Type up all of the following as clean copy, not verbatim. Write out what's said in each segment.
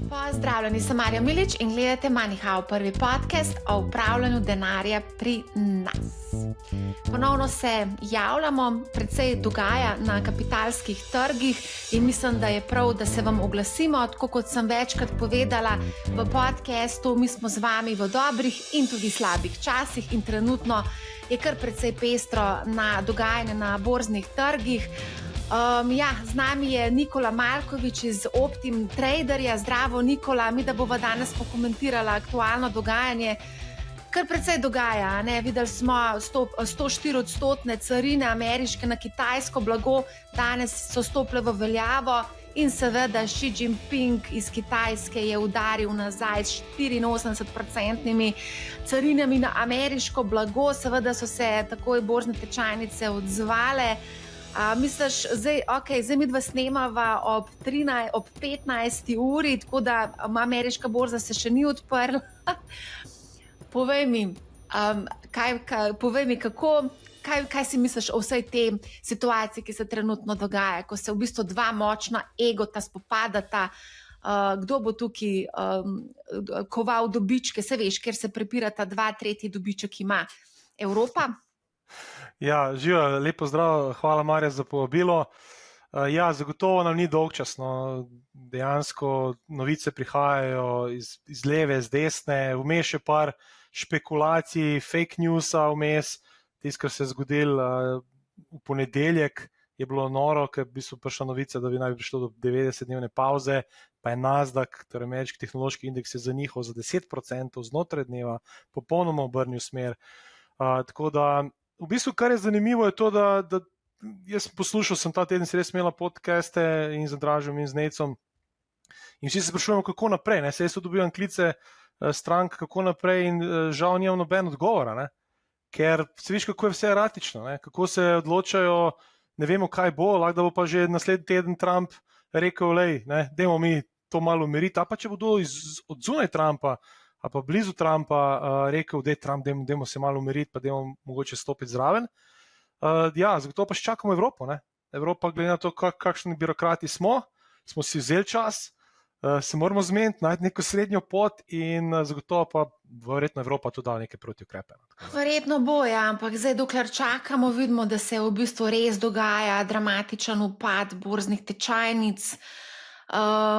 Pozdravljeni, sem Marja Milič in gledate MoneyHow, prvi podcast o upravljanju denarja pri nas. Ponovno se javljamo, precej dogaja na kapitalskih trgih in mislim, da je prav, da se vam oglasimo. Tako kot sem večkrat povedala v podcastu, mi smo z vami v dobrih in tudi slabih časih in trenutno je kar precej pestro na dogajanje na borznih trgih. Z nami je Nikola Markovič iz Optim Traderja. Zdravo, Nikola, mi da bova danes pokomentirala aktualno dogajanje. Kar precej dogaja, ne? Videli smo 104% carine ameriške na kitajsko blago, danes so stopile v veljavo in seveda Xi Jinping iz Kitajske je udaril nazaj s 84% carinami na ameriško blago. Seveda so se takoj borzne tečajnice odzvale. Misliš, zdaj mi dva snemava ob 15. uri, tako da ameriška borza se še ni odprla. Povej mi, kaj si misliš o vsej te situaciji, ki se trenutno dogaja, ko se v bistvu dva močna egota spopadata, kdo bo tukaj koval dobičke, se veš, ker se prepirata tretji dobiček ima Evropa? Ja, živa, lepo zdrav, hvala Marja za povabilo. Zagotovo nam ni dolgčas, no. Dejansko novice prihajajo iz leve, z desne, vmes je par špekulacij, fake newsa vmes, tisto, kar se je zgodil v ponedeljek, je bilo noro, ker bi so prišla novica, da bi naj prišlo do 90-dnevne pauze, pa je Nasdaq, torej ameriški tehnološki indeks, je zanihal za 10% znotraj dneva, popolnoma obrnil smer. Tako da, v bistvu, kar je zanimivo, je to, da jaz poslušal sem ta teden, si res imela podcaste in z Andražem in z Necom in vsi se sprašujemo, kako naprej, ne? Se jaz dobivam klice strank, kako naprej in žal nimam noben odgovora, ne? Ker se viš, kako je vse erratično, ne? Kako se odločajo, ne vemo, kaj bo, lahko da bo pa že naslednji teden Trump rekel, dajmo mi to malo umiriti, a pa če bodo od zunaj Trumpa a pa blizu Trumpa rekel, Trump, dajmo se malo umiriti, pa dajmo mogoče stopiti zraven. Zagotovo pa še čakamo Evropo, ne? Evropa, glede na to, kakšni birokrati smo si vzeli čas, se moramo zmeniti, najti neko srednjo pot in zagotovo pa verjetno Evropa tudi dala neke protiukrepe. Verjetno bo, ampak zdaj, dokler čakamo, vidimo, da se v bistvu res dogaja dramatičen upad borznih tečajnic.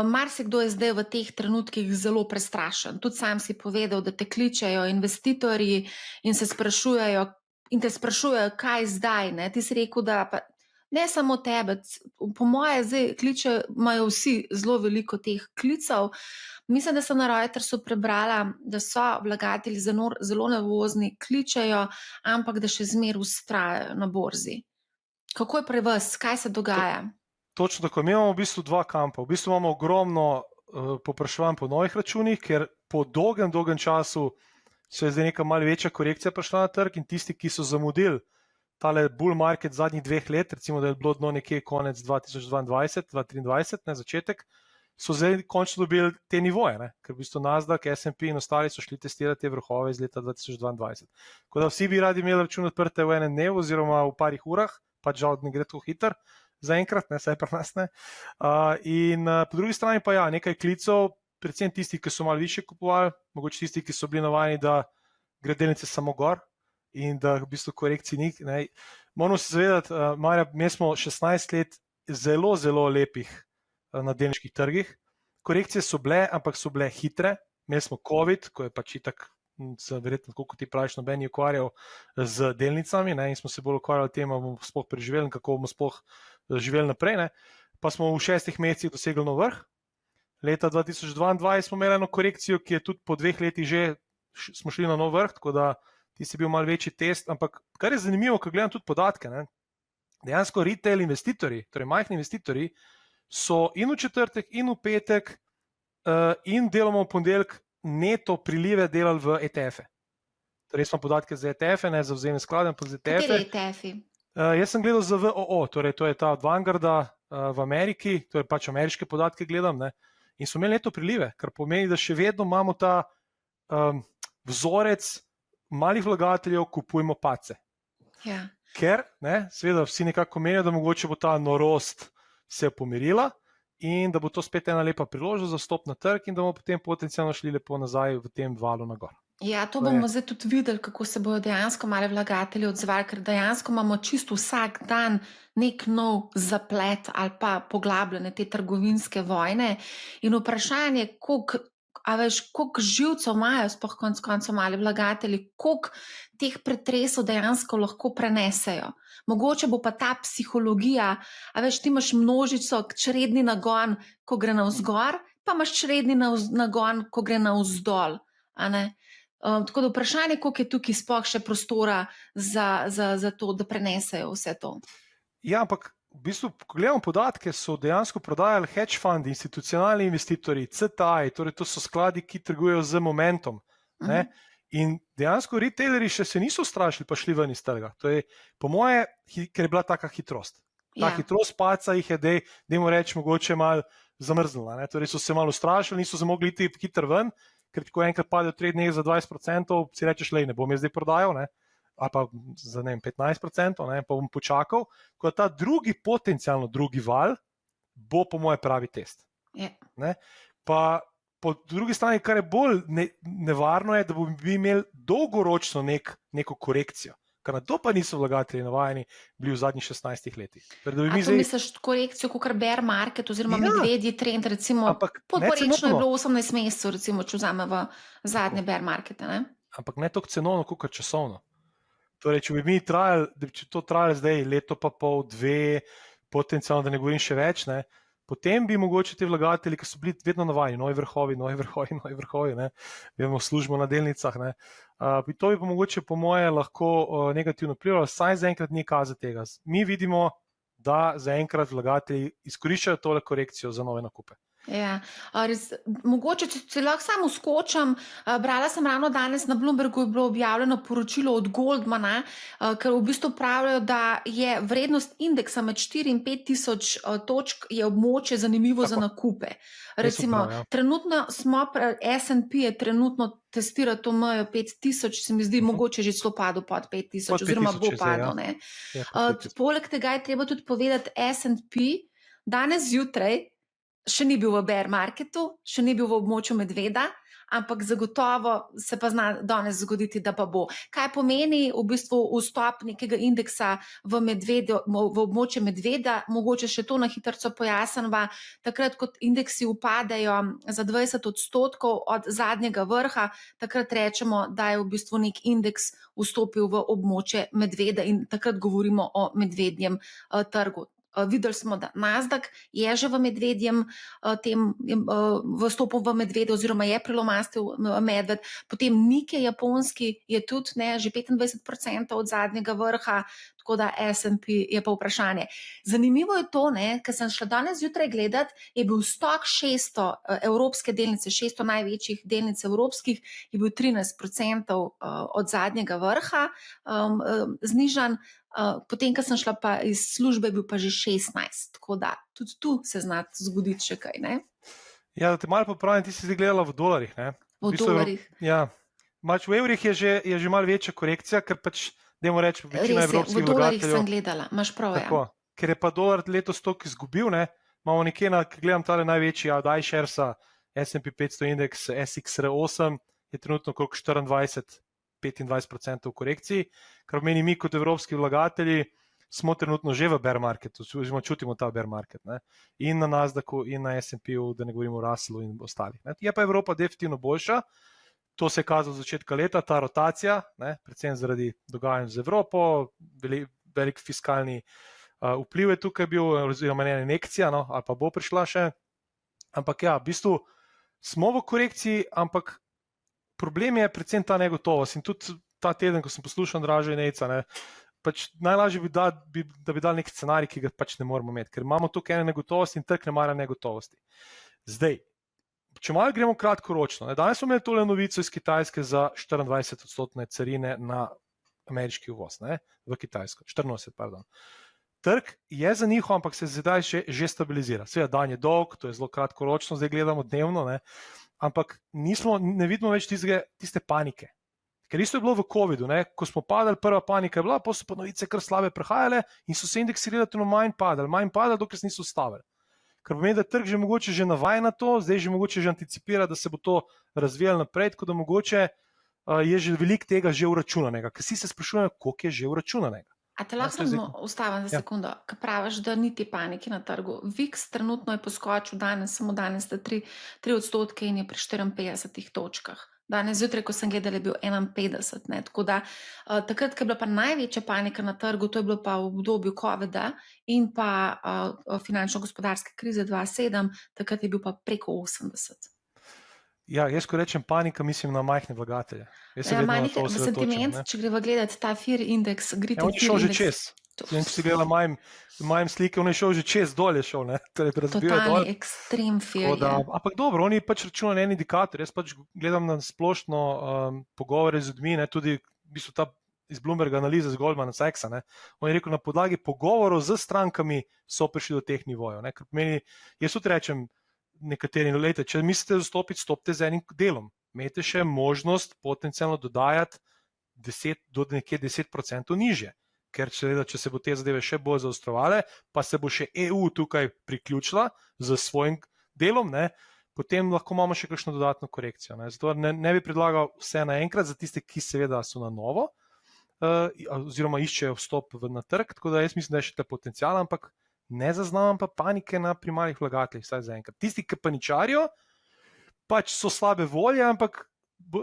Marsikdo je zdaj v teh trenutkih zelo prestrašen. Tudi sam si povedal, da te kličejo investitorji in te sprašujejo, kaj zdaj, ne? Ti si rekel, da pa ne samo tebe, po moje zdaj imajo vsi zelo veliko teh klicev. Mislim, da sem na Reutersu prebrala, da so vlagatelji zelo nervozni, kličejo, ampak da še zmeraj vztrajajo na borzi. Kako je pri vas? Kaj se dogaja? Točno tako, mi imamo v bistvu dva kampa. V bistvu imamo ogromno povpraševanj po novih računih, ker po dolgem času se je zdaj neka malo večja korekcija prišla na trg in tisti, ki so zamudili tale bull market zadnjih 2 let, recimo, da je bilo dno nekje konec 2022-2023, ne, začetek, so zdaj končno dobili te nivoje, ne, ker v bistvu Nasdaq, S&P in ostali so šli testirati te vrhove iz leta 2022. Tako da vsi bi radi imeli račun odprte v enem dnevu oziroma v parih urah, pa žal ne gre tako hitro. Zaenkrat, saj pri nas ne. In po drugi strani pa nekaj klicov, predvsem tistih, ki so malo više kupovali, mogoče tistih, ki so bili navajeni, da gre delnice samo gor in da v bistvu korekcij ni. Moramo se zavedati, Marja, mi smo 16 let zelo, zelo lepih na delniških trgih. Korekcije so bile, ampak so bile hitre. Imeli smo COVID, ko je pač itak, verjetno, kot ti praviš, noben je ukvarjal z delnicami, ne, in smo se bolj ukvarjali tem, bomo sploh preživeli in kako bomo sploh živeli naprej, ne. Pa smo v 6 mesecih dosegli nov vrh. Leta 2022 smo imeli eno korekcijo, ki je tudi po 2 letih že smo šli na nov vrh, tako da ti si bil malo večji test, ampak kar je zanimivo, ko gledam tudi podatke, ne, dejansko retail investitorji, torej majhni investitorji, so in v četrtek, in v petek, in deloma v ponedeljek neto prilive delali v ETF-e. Torej smo podatke za ETF-e, ne za vzajemne sklade, ampak za ETF-e. Kateri ETF-i? Jaz sem gledal za VOO, torej to je ta od Vanguarda v Ameriki, torej pač ameriške podatke gledam, ne, in so imeli neto prilive, kar pomeni, da še vedno imamo ta vzorec malih vlagateljev, kupujmo pace. Ja. Ker, seveda vsi nekako menijo, da mogoče bo ta norost se pomirila in da bo to spet ena lepa priložnost za vstop na trg in da bomo potem potencialno šli lepo nazaj v tem valu na gor. Ja, to bomo zdaj tudi videli, kako se bodo dejansko mali vlagatelji odzvali, ker dejansko imamo čisto vsak dan nek nov zaplet ali pa poglabljanje te trgovinske vojne in vprašanje, koliko živcev imajo sploh konec koncev mali vlagatelji, koliko teh pretresov dejansko lahko prenesejo. Mogoče bo pa ta psihologija, ti imaš množico, čredni nagon, ko gre navzgor, pa imaš čredni nagon, ko gre navzdol, a ne? Tako da vprašanje, koliko je tukaj sploh še prostora za to, da prenesejo vse to. Ja, ampak v bistvu, ko gledamo podatke, so dejansko prodajali hedge fundi, institucionalni investitorji, CTA, torej to so skladi, ki trgujejo z momentom. Ne? In dejansko retailerji še se niso strašili, pa šli ven iz trga. To je po moje, ker je bila taka hitrost. Ta hitrost paca jih je, dajmo reči, mogoče malo zamrznila. Ne? Torej so se malo ustrašili, niso se mogli iti hitro ven, ker ko enkrat pade v 3 dneh za 20%, si rečeš, lej, ne bom jaz zdaj prodajal, ne? Ali pa za 15%, ne? Pa bom počakal, ko ta potencialno drugi val bo po moje pravi test. Ne? Pa po drugi strani, kar je bolj nevarno je, da bomo imeli dolgoročno neko korekcijo. Ker na to pa niso vlagatelji navajeni bili v zadnjih 16 letih. Misliš korekcijo, kakor bear market oziroma medvedji trend, recimo podporečno je bilo 18 mesecev, recimo, če vzame v zadnje bear markete, ne? Ampak ne toliko cenovno, kakor časovno. Torej, če bi to trajalo zdaj leto pa pol, 2, potencialno, da ne govorim še več, ne? Potem bi mogoče ti vlagatelji, ki so bili vedno navajeni, novi vrhovi, ne, vemo, službo na delnicah, ne, to bi pa mogoče po moje lahko negativno vplivalo, saj zaenkrat ni kaza tega. Mi vidimo, da zaenkrat vlagatelji izkoriščajo tole korekcijo za nove nakupe. Ja, mogoče, če lahko samo skočim, brala sem ravno danes na Bloombergu, je bilo objavljeno poročilo od Goldmana, ker v bistvu pravijo, da je vrednost indeksa med 4 in 5 tisoč točk je območje zanimivo za nakupe. Recimo, trenutno smo, S&P je trenutno testira to mejo 5 tisoč, se mi zdi mogoče že celo padel pod 5 tisoč, oziroma bo padel, ne. Poleg tega je treba tudi povedati, S&P danes zjutraj še ni bil v bear marketu, še ni bil v območju medveda, ampak zagotovo se pa zna danes zgoditi, da pa bo. Kaj pomeni v bistvu vstop nekega indeksa v območje medveda, mogoče še to na hitrco pojasnjava, takrat, kot indeksi upadajo za 20% od zadnjega vrha, takrat rečemo, da je v bistvu nek indeks vstopil v območje medveda in takrat govorimo o medvedjem trgu. Videli smo, da Nasdaq je že v medvedjem vstopil v medvede oziroma je prelomastil medved, potem Nikkei japonski je tudi že 25% od zadnjega vrha, tako da S&P je pa vprašanje. Zanimivo je to, ker sem šla danes zjutraj gledat, je bil stok 600 evropske delnice, 600 največjih delnic evropskih, je bil 13% od zadnjega vrha znižan, potem, ko sem šla pa iz službe, je bil pa že 16, tako da tudi tu se zna zgoditi še kaj, ne? Ja, da te malo popravim, ti si zdaj gledala v dolarjih, ne? V dolarjih. Ja, v evrih je že malo večja korekcija, ker pač, dajmo reči, večina evropskih vlagateljev. V dolarjih sem gledala, imaš prav, ja. Tako, ker je pa dolar letos toliko izgubil, ne? Imamo nekje, gledam tale največji od iSharesa, S&P 500 indeks, SXR8, je trenutno okrog 24-25% v korekciji, kar pomeni mi kot evropski vlagatelji smo trenutno že v bear marketu, čutimo ta bear market, ne? In na Nasdaqu, in na S&P-u, da ne govorimo o Russellu in ostalih. Ne? Je pa Evropa definitivno boljša, to se je kazalo od začetka leta, ta rotacija, ne? Predvsem zaradi dogajanj z Evropo, velik fiskalni vpliv je tukaj bil, oziroma ne injekcija, no? Ali pa bo prišla še, ampak ja, v bistvu smo v korekciji, ampak problem je predvsem ta negotovost in tudi ta teden, ko sem poslušal Draža Nejca, ne, pač najlažje bi da bi dal nek scenarij, ki ga pač ne moramo imeti, ker imamo tukaj ene negotovosti in trg ne mara negotovosti. Zdaj, če malo gremo kratkoročno, ne, danes smo imeli tole novico iz Kitajske za 24% carine na ameriški uvoz, ne, v Kitajsko, 84, pardon. Trg je za njihov, ampak se zdaj že stabilizira. Seveda, dan je dolg, to je zelo kratkoročno, zdaj gledamo dnevno, ne, ampak ne vidimo več tiste panike. Ker isto je bilo v COVID-u, ko smo padali, prva panika je bila, pa so pa novice kar slabe prehajale in so se indeksi relativno manj padali, dokaj se niso ustavili. kar pomeni, da trg že mogoče že navaja na to, zdaj že mogoče že anticipira, da se bo to razvijalo naprej, tako da mogoče je že veliko tega že uračunanega, ker vsi se sprašujejo, koliko je že uračunanega. A te lahko ustavim za sekundo, ker praviš, da ni te panike na trgu. VIX trenutno je poskočil samo danes 3% in je pri 54 točkah. Danes zjutraj, ko sem gledala, je bil 51. Ne? Tako da takrat, ko je bila pa največja panika na trgu, to je bilo pa v obdobju COVID-a in pa finančno-gospodarske krize 2007, takrat je bil pa preko 80. Ja, jaz ko rečem panika, mislim na majhne vlagatelje. Sentiment, če greva gledati ta FIR indeks, on je šel že čez. Če si gledala majem slike, on je šel že čez, dol je šel. Totalni ekstrem FIR. Ampak dobro, oni pač računajo en indikator. Jaz pač gledam na splošno pogovore z ljudmi, tudi v bistvu ta iz Bloomberga analize z Goldman Sachsa. On je rekel, na podlagi pogovorov z strankami so prišli do teh nivojev. Ker pomeni, jaz tudi rečem, nekateri, če mislite vstopiti, stopite z enim delom. Imate še možnost potencialno dodajati do nekje 10% nižje, ker če se bo te zadeve še bolj zaostrovale, pa se bo še EU tukaj priključila z svojim delom, potem lahko imamo še kakšno dodatno korekcijo. Zato ne bi predlagal vse naenkrat za tiste, ki seveda so na novo oziroma iščejo vstop na trg, tako da jaz mislim, da je še ta potencial, ampak ne zaznavam pa panike na primarnih vlagateljih, vsaj zaenkrat. Tisti, ki paničarijo, pač so slabe volje, ampak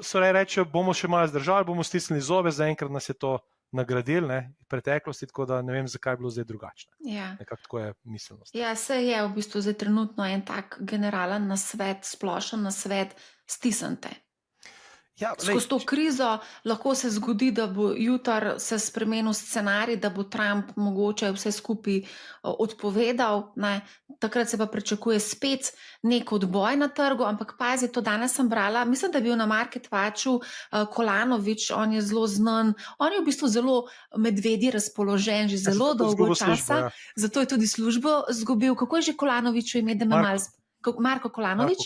so rečejo, bomo še malo zdržali, bomo stisnili zobe, zaenkrat nas je to nagradili v preteklosti, tako da ne vem, zakaj je bilo zdaj drugačno. Ja. Nekako tako je miselnost. Ja, se je v bistvu zdaj trenutno en tak generalen nasvet, splošen nasvet, stisnite. Ja, skozi to krizo lahko se zgodi, da bo jutri se spremenil scenarij, da bo Trump mogoče vse skupaj odpovedal, takrat se pa pričakuje spet nek odboj na trgu, ampak pazi, to danes sem brala, mislim, da je bil na Market Watchu Kolanovič, on je zelo znan, on je v bistvu zelo medvedji razpoložen, že zelo dolgo časa, zato je tudi službo zgubil. Kako je že Kolanoviču ime, da me malo... Marko Kolanovič.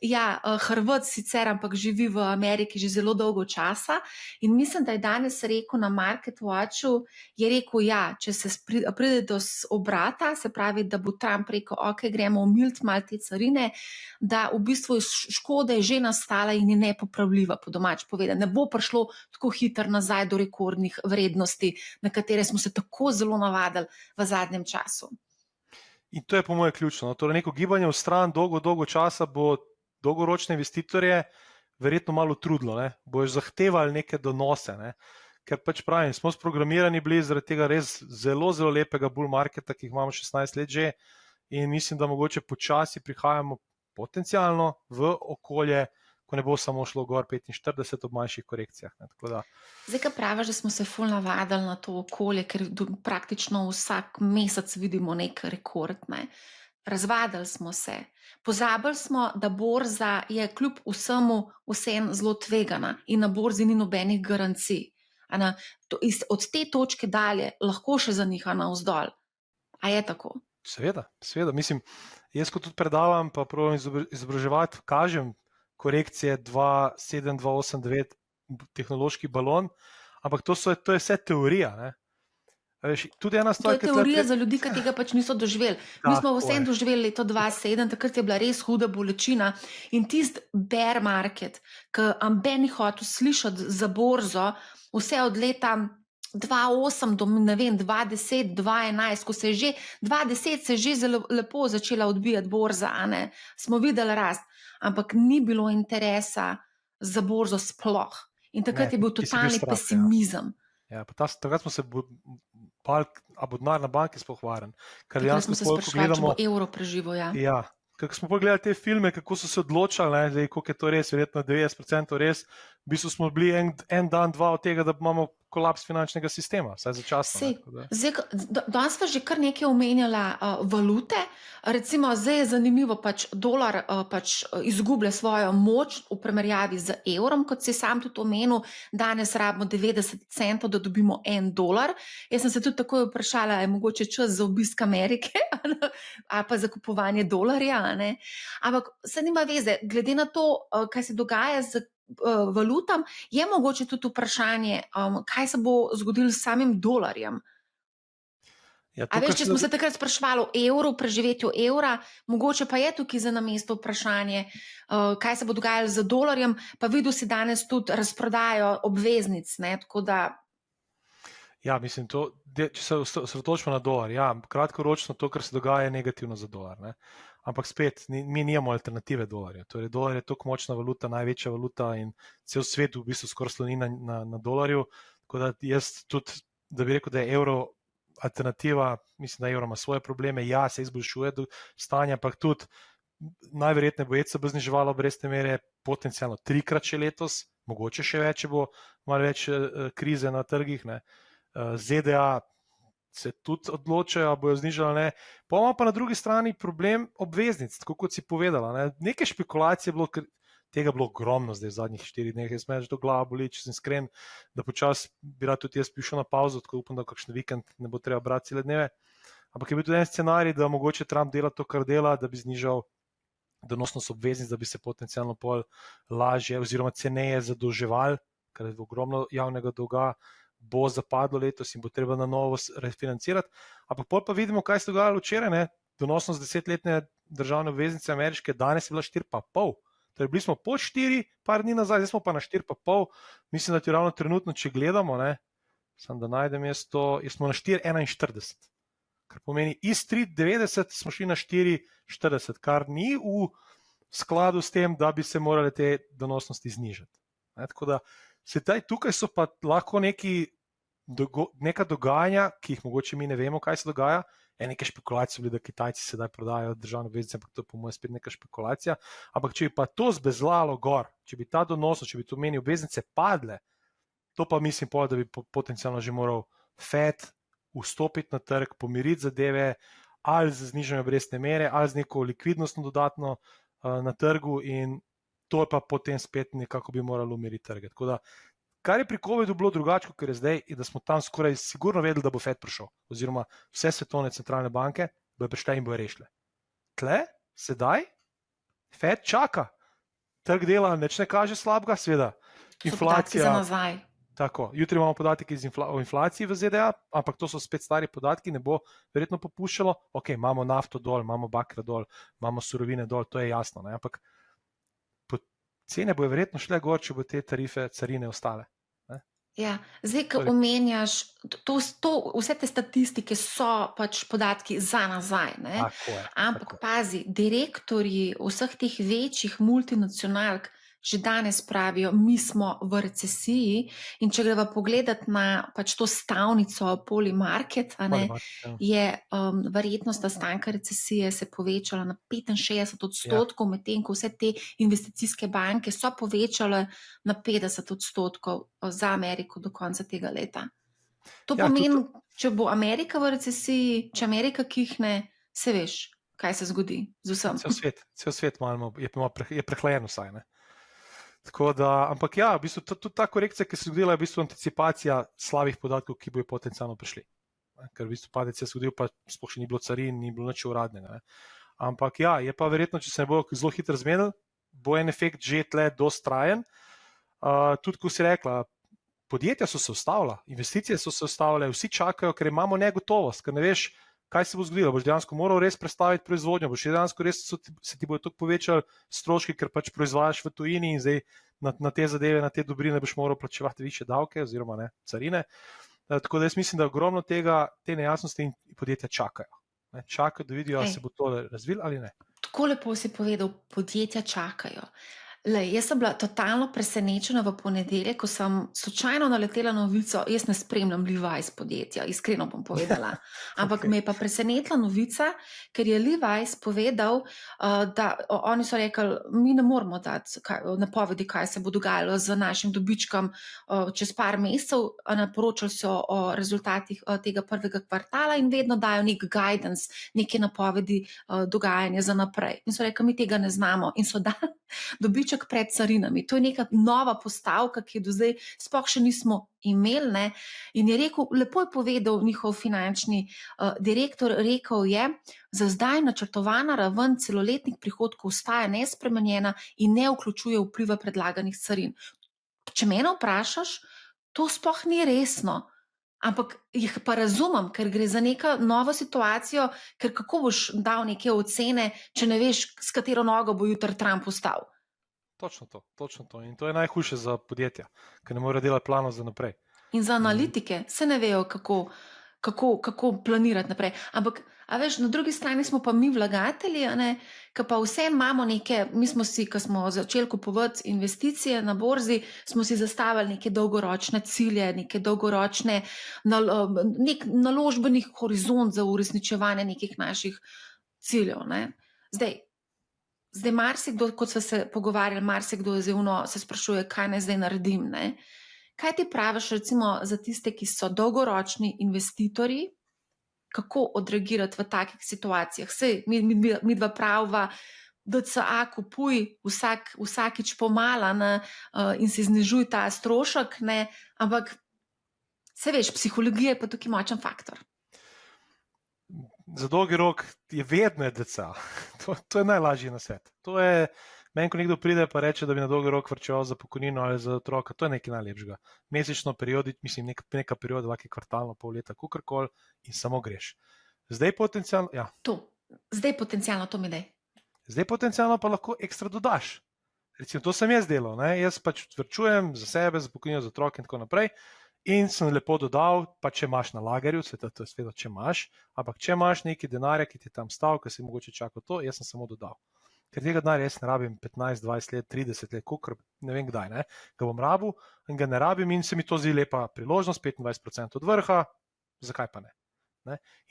Ja, Hrvat sicer, ampak živi v Ameriki že zelo dolgo časa in mislim, da je danes rekel na Market Watchu, je rekel, ja, če se pride do obrata, se pravi, da bo Trump rekel, ok, gremo omiliti malo te carine, da v bistvu škoda je že nastala in je nepopravljiva, po domač povedano. Ne bo prišlo tako hitro nazaj do rekordnih vrednosti, na katere smo se tako zelo navadili v zadnjem času. In to je po moje ključno. Torej, neko gibanje v stran dolgo časa bo dolgoročne investitorje verjetno malo trudilo. Bojo zahtevali neke donose. Ker pač pravim, smo sprogramirani bili zaradi tega res zelo lepega bull marketa, ki jih imamo 16 let že in mislim, da mogoče počasi prihajamo potencialno v okolje, ko ne bo samo šlo gor 45 ob manjših korekcijah. Zdaj, kaj praviš, da smo se ful navadili na to okolje, ker praktično vsak mesec vidimo nek rekord. Razvadili smo se. Pozabili smo, da borza je kljub vsemu vseeno zelo tvegana in na borzi ni nobenih garancij. Od te točke dalje lahko še zaniha navzdol. A je tako? Seveda. Mislim, jaz ko tudi predavam, pa probujem izobraževati, kažem korekcije 2.7, 2.8, 9, tehnološki balon, ampak to je vse teorija. Tudi ena stvar, to je teorija za ljudi, ki tega pač niso doživeli. Mi smo vsem doživeli leto 2007, takrat je bila res huda bolečina in tisti bear market, ki amben ni hotel slišati za borzo, vse od leta 2008 do 2010, 2011, ko se je že 2010 se je že zelo lepo začela odbijati borza, smo videli rast, ampak ni bilo interesa za borzo sploh. In takrat je bil totalni pesimizem. Ja, takrat smo se bali, a bo denar na banki sploh varen. Takrat smo se sprašvali, če bo evro preživel. Ja, ker smo pogledali te filme, kako so se odločali, koliko je to res, verjetno 90% res, v bistvu smo bili en dan, dva od tega, da imamo kolaps finančnega sistema, vsaj začasno. Danes smo že kar nekaj omenjala valute, recimo zdaj je zanimivo, dolar izgublja svojo moč v primerjavi z evrom, kot si sam tudi omenil, danes rabimo 90 centov, da dobimo $1. Jaz sem se tudi takoj vprašala, je mogoče čas za obisk Amerike ali pa za kupovanje dolarja, ampak se nima veze, glede na to, kaj se dogaja z valutam, je mogoče tudi vprašanje, kaj se bo zgodilo s samim dolarjem. Ja, A tukaj veš, če smo se takrat sprašvali o evru, preživetju evra, mogoče pa je tukaj za namesto vprašanje, kaj se bo dogajalo z dolarjem, pa videl si danes tudi razprodajo obveznic, ne, tako da Ja, mislim, če se osredotočimo na dolar, ja, kratkoročno to, kar se dogaja, je negativno za dolar. Ne? Ampak spet, mi nimamo alternative dolarja. Torej, dolar je tako močna valuta, največja valuta in cel svet v bistvu skoraj sloni na dolarju. Tako da jaz tudi, da bi rekel, da je evro alternativa, mislim, da evro ima svoje probleme, ja, se izboljšuje stanje, ampak tudi najverjetneje bo ECB zniževalo obrestne mere potencialno 3-krat še letos, mogoče še več, če bo malo več krize na trgih, ne. ZDA se tudi odločajo, bojo znižali ali ne. Pa imamo pa na drugi strani problem obveznic, tako kot si povedala. Ne. Neke špekulacije bilo, tega bilo ogromno zdaj v zadnjih 4 dneh. Jaz me že to glava boli, če sem iskren, da počasi bi rad tudi jaz prišel na pauzo, tako upam, da kakšen vikend ne bo treba brati cele dneve. Ampak je bil tudi en scenarij, da mogoče Trump dela to, kar dela, da bi znižal donosnost obveznic, da bi se potencialno pol lažje oziroma ceneje zadolževali, ker je ogromno javnega dolga bo zapadlo letos in bo treba na novo refinancirati. Ampak pol pa vidimo, kaj se dogajalo včeraj. Ne? Donosnost 10-letne državne obveznice ameriške danes je bila 4,5. Torej, bili smo po 4, par dni nazaj, zdaj smo pa na 4,5. Mislim, da ti ravno trenutno, če gledamo, ne, sam da najdem jaz to, smo na 4,41. Kar pomeni, iz 3,90 smo šli na 4,40, kar ni v skladu s tem, da bi se morale te donosnosti znižati. Ne? Tako da tukaj so pa lahko neka dogajanja, ki jih mogoče mi ne vemo, kaj se dogaja. Neke špekulacije so bile, da Kitajci sedaj prodajajo državne obveznice, ampak to je po mojem spet neka špekulacija. Ampak če bi pa to zbezlalo gor, če bi ta donosnost, če bi to meni obveznice padle, to pa mislim, da bi potencialno že moral Fed vstopiti na trg, pomiriti zadeve, ali z znižanjem obrestne mere, ali z neko likvidnostno dodatno na trgu, in to je pa potem spet nekako bi moralo umiriti trge. Tako da, kar je pri COVID-u bilo drugače, kot je zdaj, je, da smo tam skoraj sigurno vedeli, da bo Fed prišel, oziroma vse svetovne centralne banke bojo prišle in bojo rešile. Tle, sedaj, Fed čaka. Trg dela nič ne kaže slabega, seveda. Inflacija za nazaj. Tako, jutri imamo podatke o inflaciji v ZDA, ampak to so spet stari podatki, ne bo verjetno popuščalo. Ok, imamo nafto dol, imamo bakra dol, imamo surovine dol, to je jasno, ne? Ampak cene bojo verjetno šle gor, če bo te tarife, carine ostale. Ne? Ja, zdaj, ko omenjaš, vse te statistike so pač podatki za nazaj. Ne? Ampak pazi, direktorji vseh teh večjih multinacionalk že danes pravijo, mi smo v recesiji, in če greva pogledat na pač to stavnico Polymarket, je verjetnost nastanka recesije se povečala na 65%, medtem ko vse te investicijske banke so povečale na 50% za Ameriko do konca tega leta. To pomeni, če bo Amerika v recesiji, če Amerika kihne, se veš, kaj se zgodi z vsem. Cel svet je prehlajen vsaj, ne? Tako da, ampak ja, v bistvu tudi ta korekcija, ki se je zgodila, je v bistvu anticipacija slabih podatkov, ki bojo potencialno prišli. Ker v bistvu padec se je zgodil, pa sploh še ni bilo carin, ni bilo nič uradnega. Ne. Ampak ja, je pa verjetno, če se ne bo zelo hitro zmenil, bo en efekt že tle dosti trajen. Tudi, ko si rekla, podjetja so se ustavila, investicije so se ustavile, vsi čakajo, ker imamo negotovost, ker ne veš, kaj se bo zgodilo. Boš dejansko moral res prestaviti proizvodnjo, boš dejansko res se ti bojo tako povečali stroški, ker pač proizvajaš v tujini in zdaj na te zadeve, na te dobrine boš moral plačevati više davke oziroma ne, carine. Tako da jaz mislim, da ogromno te nejasnosti in podjetja čakajo. Ne, čakajo, da vidijo, ali se bo to razvilo ali ne. Tako lepo si povedal, podjetja čakajo. Jaz sem bila totalno presenečena v ponedeljek, ko sem slučajno naletela na novico, jaz ne spremljam Levi's podjetja, iskreno bom povedala, ampak me je pa presenetila novica, ker je Levi's povedal, da oni so rekli, mi ne moramo dati napovedi, kaj se bo dogajalo z našim dobičkom čez par mesecev, naporočali so o rezultatih tega prvega kvartala in vedno dajo nek guidance, neke napovedi dogajanja za naprej. In so rekli, mi tega ne znamo, in so dali dobiček pred carinami. To je neka nova postavka, ki jo do zdaj sploh še nismo imeli. Ne? In je rekel, lepo je povedal njihov finančni direktor, rekel je, za zdaj načrtovana raven celoletnih prihodkov ostaja nespremenjena in ne vključuje vpliva predlaganih carin. Če mene vprašaš, to sploh ni resno. Ampak jih pa razumem, ker gre za neko novo situacijo, ker kako boš dal neke ocene, če ne veš, s katero nogo bo jutri Trump vstal. Točno to. In to je najhujše za podjetja, ker ne morejo delati planov za naprej. In za analitike se ne vejo, kako planirati naprej. Ampak, a veš, na drugi strani smo pa mi vlagatelji, ki pa vse imamo neke, mi smo si, ko smo začeli kupovati investicije na borzi, smo si zastavili neke dolgoročne cilje, neke dolgoročne nek naložbeni horizont za uresničevanje nekih naših ciljev. Ne. Zdaj marsikdo, kot smo se pogovarjali, marsikdo se sprašuje, kaj naj zdaj naredim. Ne. Kaj ti praviš recimo za tiste, ki so dolgoročni investitorji, kako odreagirati v takih situacijah? Sej, mi dva praviva, DCA kupuj vsakič pomala in se znižuj ta strošek, ne? Ampak se veš, psihologija je pa tukaj močen faktor. Za dolgi rok je vedno DCA. To je najlažji nasvet. To je meni, ko nekdo pride pa reče, da bi na dolgi rok varčeval za pokojnino ali za otroka, to je nekaj najlepšega. Mesečno periodi, mislim, neka perioda, vaki kvartalno, pol leta, kakorkoli in samo greš. Zdaj potencialno, ja. Zdaj potencialno to mi daj. Zdaj potencialno pa lahko ekstra dodaš. Recimo, to sem jaz delal, ne? Jaz pač varčujem za sebe, za pokojnino, za otroke in tako naprej. In sem lepo dodal, pa če imaš na lagerju, to je sveto, če imaš, ampak če imaš nekaj denarja, ki ti tam stav, ki si mogoče čakal to, jaz sem samo dodal. Ker tega denarja jaz ne rabim 15, 20 let, 30 let, kolikor ne vem kdaj, ne? Ga bom rabil in ga ne rabim in se mi to zdi lepa priložnost, 25% od vrha, zakaj pa ne?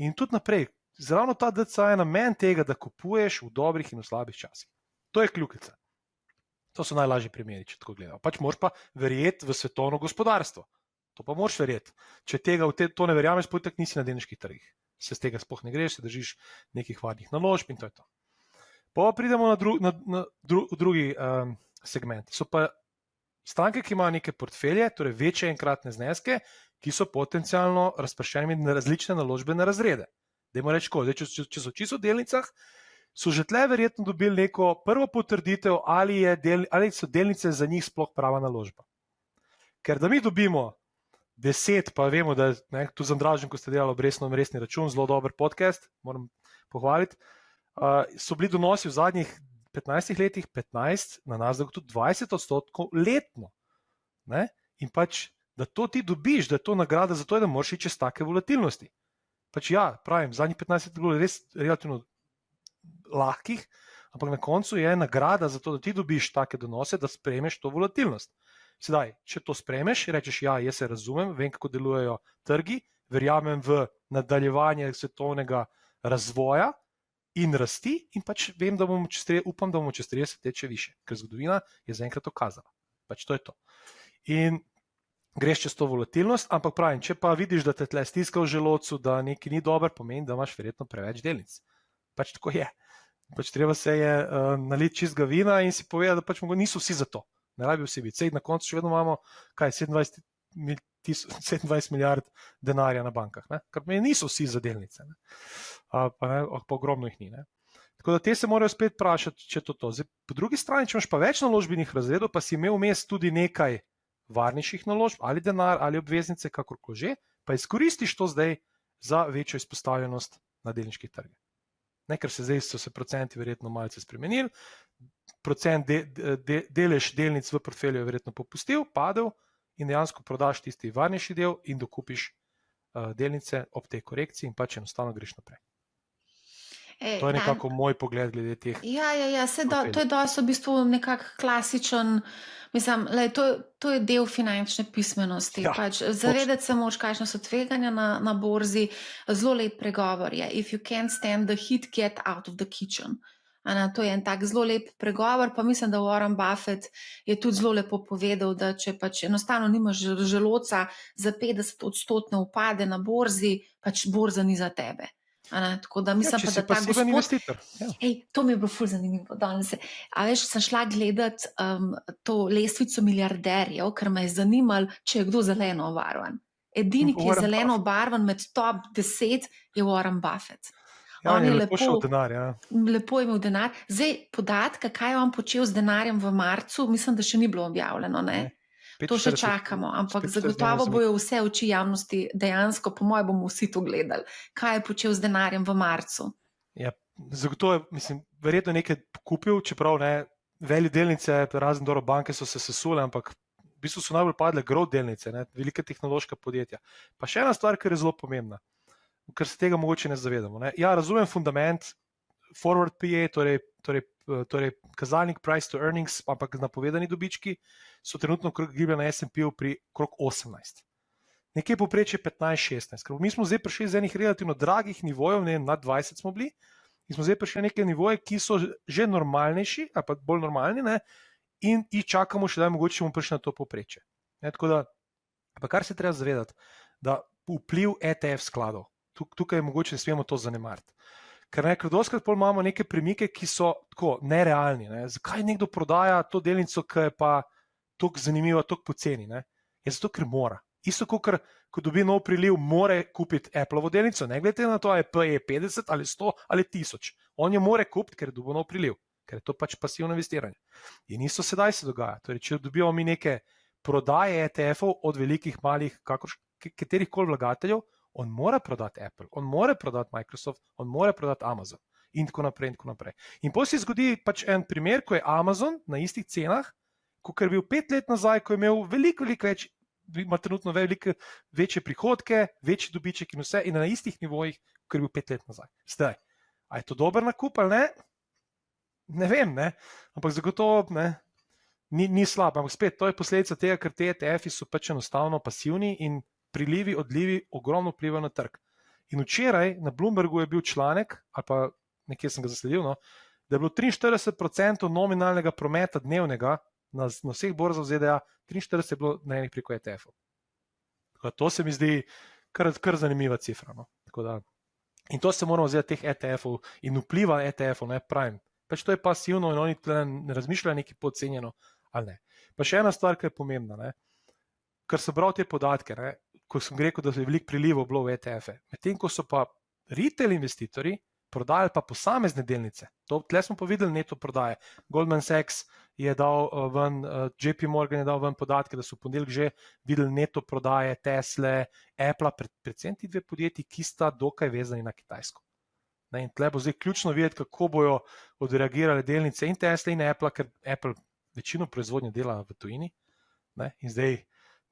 In tudi naprej, ravno ta DCA je namen tega, da kupuješ v dobrih in v slabih časih. To je kljukica. To so najlažji primeri, če tako gledamo. Pač moraš pa verjeti v svetovno gospodarstvo. To pa moraš verjeti. Če to ne verjameš, potem nisi na delniških trgih. Se z tega sploh ne greš, se držiš nekih varnih naložb in to je to. Pa pridemo na drugi segment. So pa stranke, ki imajo neke portfelje, torej večje enkratne zneske, ki so potencialno razpršeni na različne naložbene razrede. Dajmo reči, če so čisto v delnicah, so že tle verjetno dobili neko prvo potrditev, ali so delnice za njih sploh prava naložba. Ker da mi dobimo 10, pa vemo, da tu z Andražem, ko ste delali obrestno-resni račun, zelo dober podcast, moram pohvaliti, so bili donosi v zadnjih 15 letih 15, na nas tudi 20% letno. Ne? In pač, da to ti dobiš, da je to nagrada za to, da moraš iti čez take volatilnosti. Pač ja, pravim, zadnjih 15 let je bilo res relativno lahkih, ampak na koncu je nagrada za to, da ti dobiš take donose, da sprejmeš to volatilnost. Sedaj, če to sprejmeš, rečeš, ja, jaz se razumem, vem, kako delujejo trgi, verjamem v nadaljevanje svetovnega razvoja in rasti in pač vem, da upam, da bomo čez 30 let še više, ker zgodovina je zaenkrat dokazala. Pač to je to. In greš čez to volatilnost, ampak pravim, če pa vidiš, da te tle stiska v želodcu, da nekaj ni dober, pomeni, da imaš verjetno preveč delnic. Pač tako je. Pač treba se je naliti čistega vina in si povedati, da pač niso vsi za to. Ne rabijo vsi biti. Sej na koncu še vedno imamo 27 milijard denarja na bankah, ne? Kar niso vsi za delnice, ne? Pa ogromno jih ni. Ne? Tako da te se morajo spet vprašati, če to. Zdaj, po drugi strani, če imaš pa več naložbenih razredov, pa si imel vmes tudi nekaj varnejših naložb, ali denar, ali obveznice, kakorkoli že, pa izkoristiš to zdaj za večjo izpostavljenost na delniških trgih. Ne, ker zdaj so se procenti verjetno malce spremenili, delež delnic v portfelju je verjetno popustil, padel in dejansko prodaš tisti varnejši del in dokupiš delnice ob tej korekciji in pač enostavno greš naprej. To je nekako moj pogled glede teh. Ja, to je dosti v bistvu nekak klasičen, mislim, to je del finančne pismenosti. Ja, pač, zavedati se moraš, kakšne so tveganja na borzi, zelo lep pregovor je. If you can't stand the heat, get out of the kitchen. To je en tak zelo lep pregovor, pa mislim, da Warren Buffett je tudi zelo lepo povedal, da če pač enostavno nimaš želodca za 50% upade na borzi, pač borza ni za tebe. Tako da mislim, če pa, si da ta pasiven investitor. Ja. To mi je bilo ful zanimivo danes. A veš, sem šla gledat to lestvico milijarderjev, ker me je zanimalo, če je kdo zeleno obarvan. Edini, ki je zeleno obarvan med top 10, je Warren Buffett. Ja, on je lepo šel denar, ja. Lepo je imel denar. Zdaj, podatka, kaj je on počel z denarjem v marcu, mislim, da še ni bilo objavljeno, ne? To še čakamo, ampak 45 zagotovo dnevno bojo vse oči javnosti dejansko, po mojem, bomo vsi to gledali, kaj je počel z denarjem v marcu. Ja, zagotovo, mislim, verjetno nekaj kupil, čeprav ne, velike delnice, razen dobro banke so se sesule, ampak v bistvu so najbolj padle growth delnice, ne, velike tehnološka podjetja. Pa še ena stvar, ki je zelo pomembna, ker se tega mogoče ne zavedamo. Ne. Ja, razumem fundament, forward PE, torej kazalnik price to earnings, ampak napovedani dobički so trenutno giblje na S&P-u pri krog 18. Nekje poprečje 15-16. Ker mi smo zdaj prišli z enih relativno dragih nivojev, ne, nad 20 smo bili, in smo zdaj prišli na neke nivoje, ki so že normalnejši, ali pa bolj normalni, ne, in čakamo še, da je mogoče bomo prišli na to poprečje. Ne, tako da, pa kar se treba zavedati, da vpliv ETF skladov, tukaj mogoče ne smemo to zanemariti. Ker doskrat pol imamo neke premike, ki so tako nerealni. Ne. Zakaj nekdo prodaja to delnico, ki je pa tako zanimiva, tako poceni? Ne? Je zato, ker mora. Isto, ko dobi nov priliv, mora kupiti Appleovo delnico, ne glede na to, ali je PE 50 ali 100 ali 1000. On jo mora kupiti, ker je dobil nov priliv, ker je to pač pasivno investiranje. In isto sedaj se dogaja. Torej, če dobivamo mi neke prodaje ETF-ov od velikih, malih, katerih koli vlagateljev, on mora prodati Apple, on mora prodati Microsoft, on mora prodati Amazon in tako naprej in tako naprej. In potem se zgodi pač en primer, ko je Amazon na istih cenah, kot je bil 5 let nazaj, ko je imel veliko več, ima trenutno veliko večje prihodke, večji dobiček in vse, in na istih nivojih, kot je bil 5 let nazaj. Zdaj, a je to dober nakup ali ne? Ne vem, ne? Ampak zagotovo ne, ni slab. Ampak spet, to je posledica tega, ker te ETF-i so pač enostavno pasivni in prilivi, odlivi ogromno vplivajo na trg. In včeraj na Bloombergu je bil članek, ali pa nekje sem ga zasledil, no, da je bilo 43% nominalnega prometa dnevnega na vseh borzah v ZDA, 43% je bilo narejenih preko ETF-ov. To se mi zdi kar zanimiva cifra. No. In to se moramo vzeti teh ETF-ov in vpliva ETF-ov, ne pravim. Pač to je pasivno in oni ne razmišljajo nekaj podcenjeno ali ne. Pa še ena stvar, ki je pomembna, ne. Ker sem bral te podatke, ne, ko sem rekel, da je veliko prilivov bilo v ETF-e. Medtem, ko so pa retail investitorji prodajali pa posamezne delnice. Tle smo pa videli neto prodaje. Goldman Sachs je dal ven, JP Morgan je dal ven podatke, da so v ponedeljek že videli neto prodaje Tesle, Apple, predvsem ti dve podjetji, ki sta dokaj vezani na Kitajsko. Ne, in tle bo zdaj ključno videti, kako bojo odreagirale delnice in Tesla in Apple, ker Apple večino proizvodnje dela v tujini. Ne, in zdaj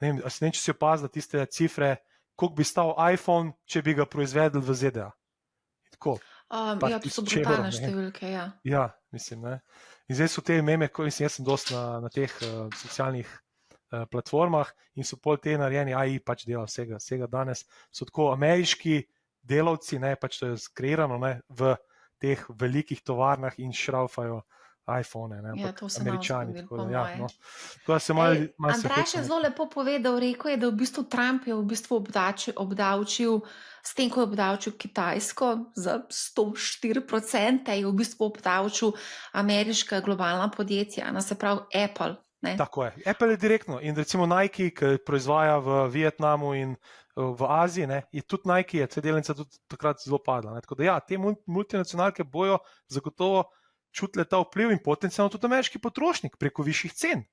ne vem, če si opazil tiste cifre, koliko bi stal iPhone, če bi ga proizvedli v ZDA. Tako, Ja, to so brutalne številke, ja. Ja, mislim, ne. In zdaj so te meme, mislim, jaz sem dosti na teh socialnih platformah in so pol te narejeni, AI pač dela vsega danes. So tako ameriški delavci, ne, pač to je skreirano, ne, v teh velikih tovarnah in šraufajo iPhone, ne, Ja, to se Američani. malo zgodilo, Ja, po no. moje. To se malo Andraž je zelo lepo povedal, rekel je, da v bistvu Trump je v bistvu obdavčil, s tem, ko je obdavčil Kitajsko za 104%, je v bistvu obdavčil ameriška globalna podjetja, se pravi Apple. Ne? Tako je. Apple je direktno in recimo Nike, ki proizvaja v Vietnamu in v Aziji, ne, je tudi Nike, te delnice tudi takrat zelo padla. Ne. Tako da ja, te multinacionalke bojo zagotovo čutile ta vpliv in potencialno tudi ameriški potrošnik preko višjih cen.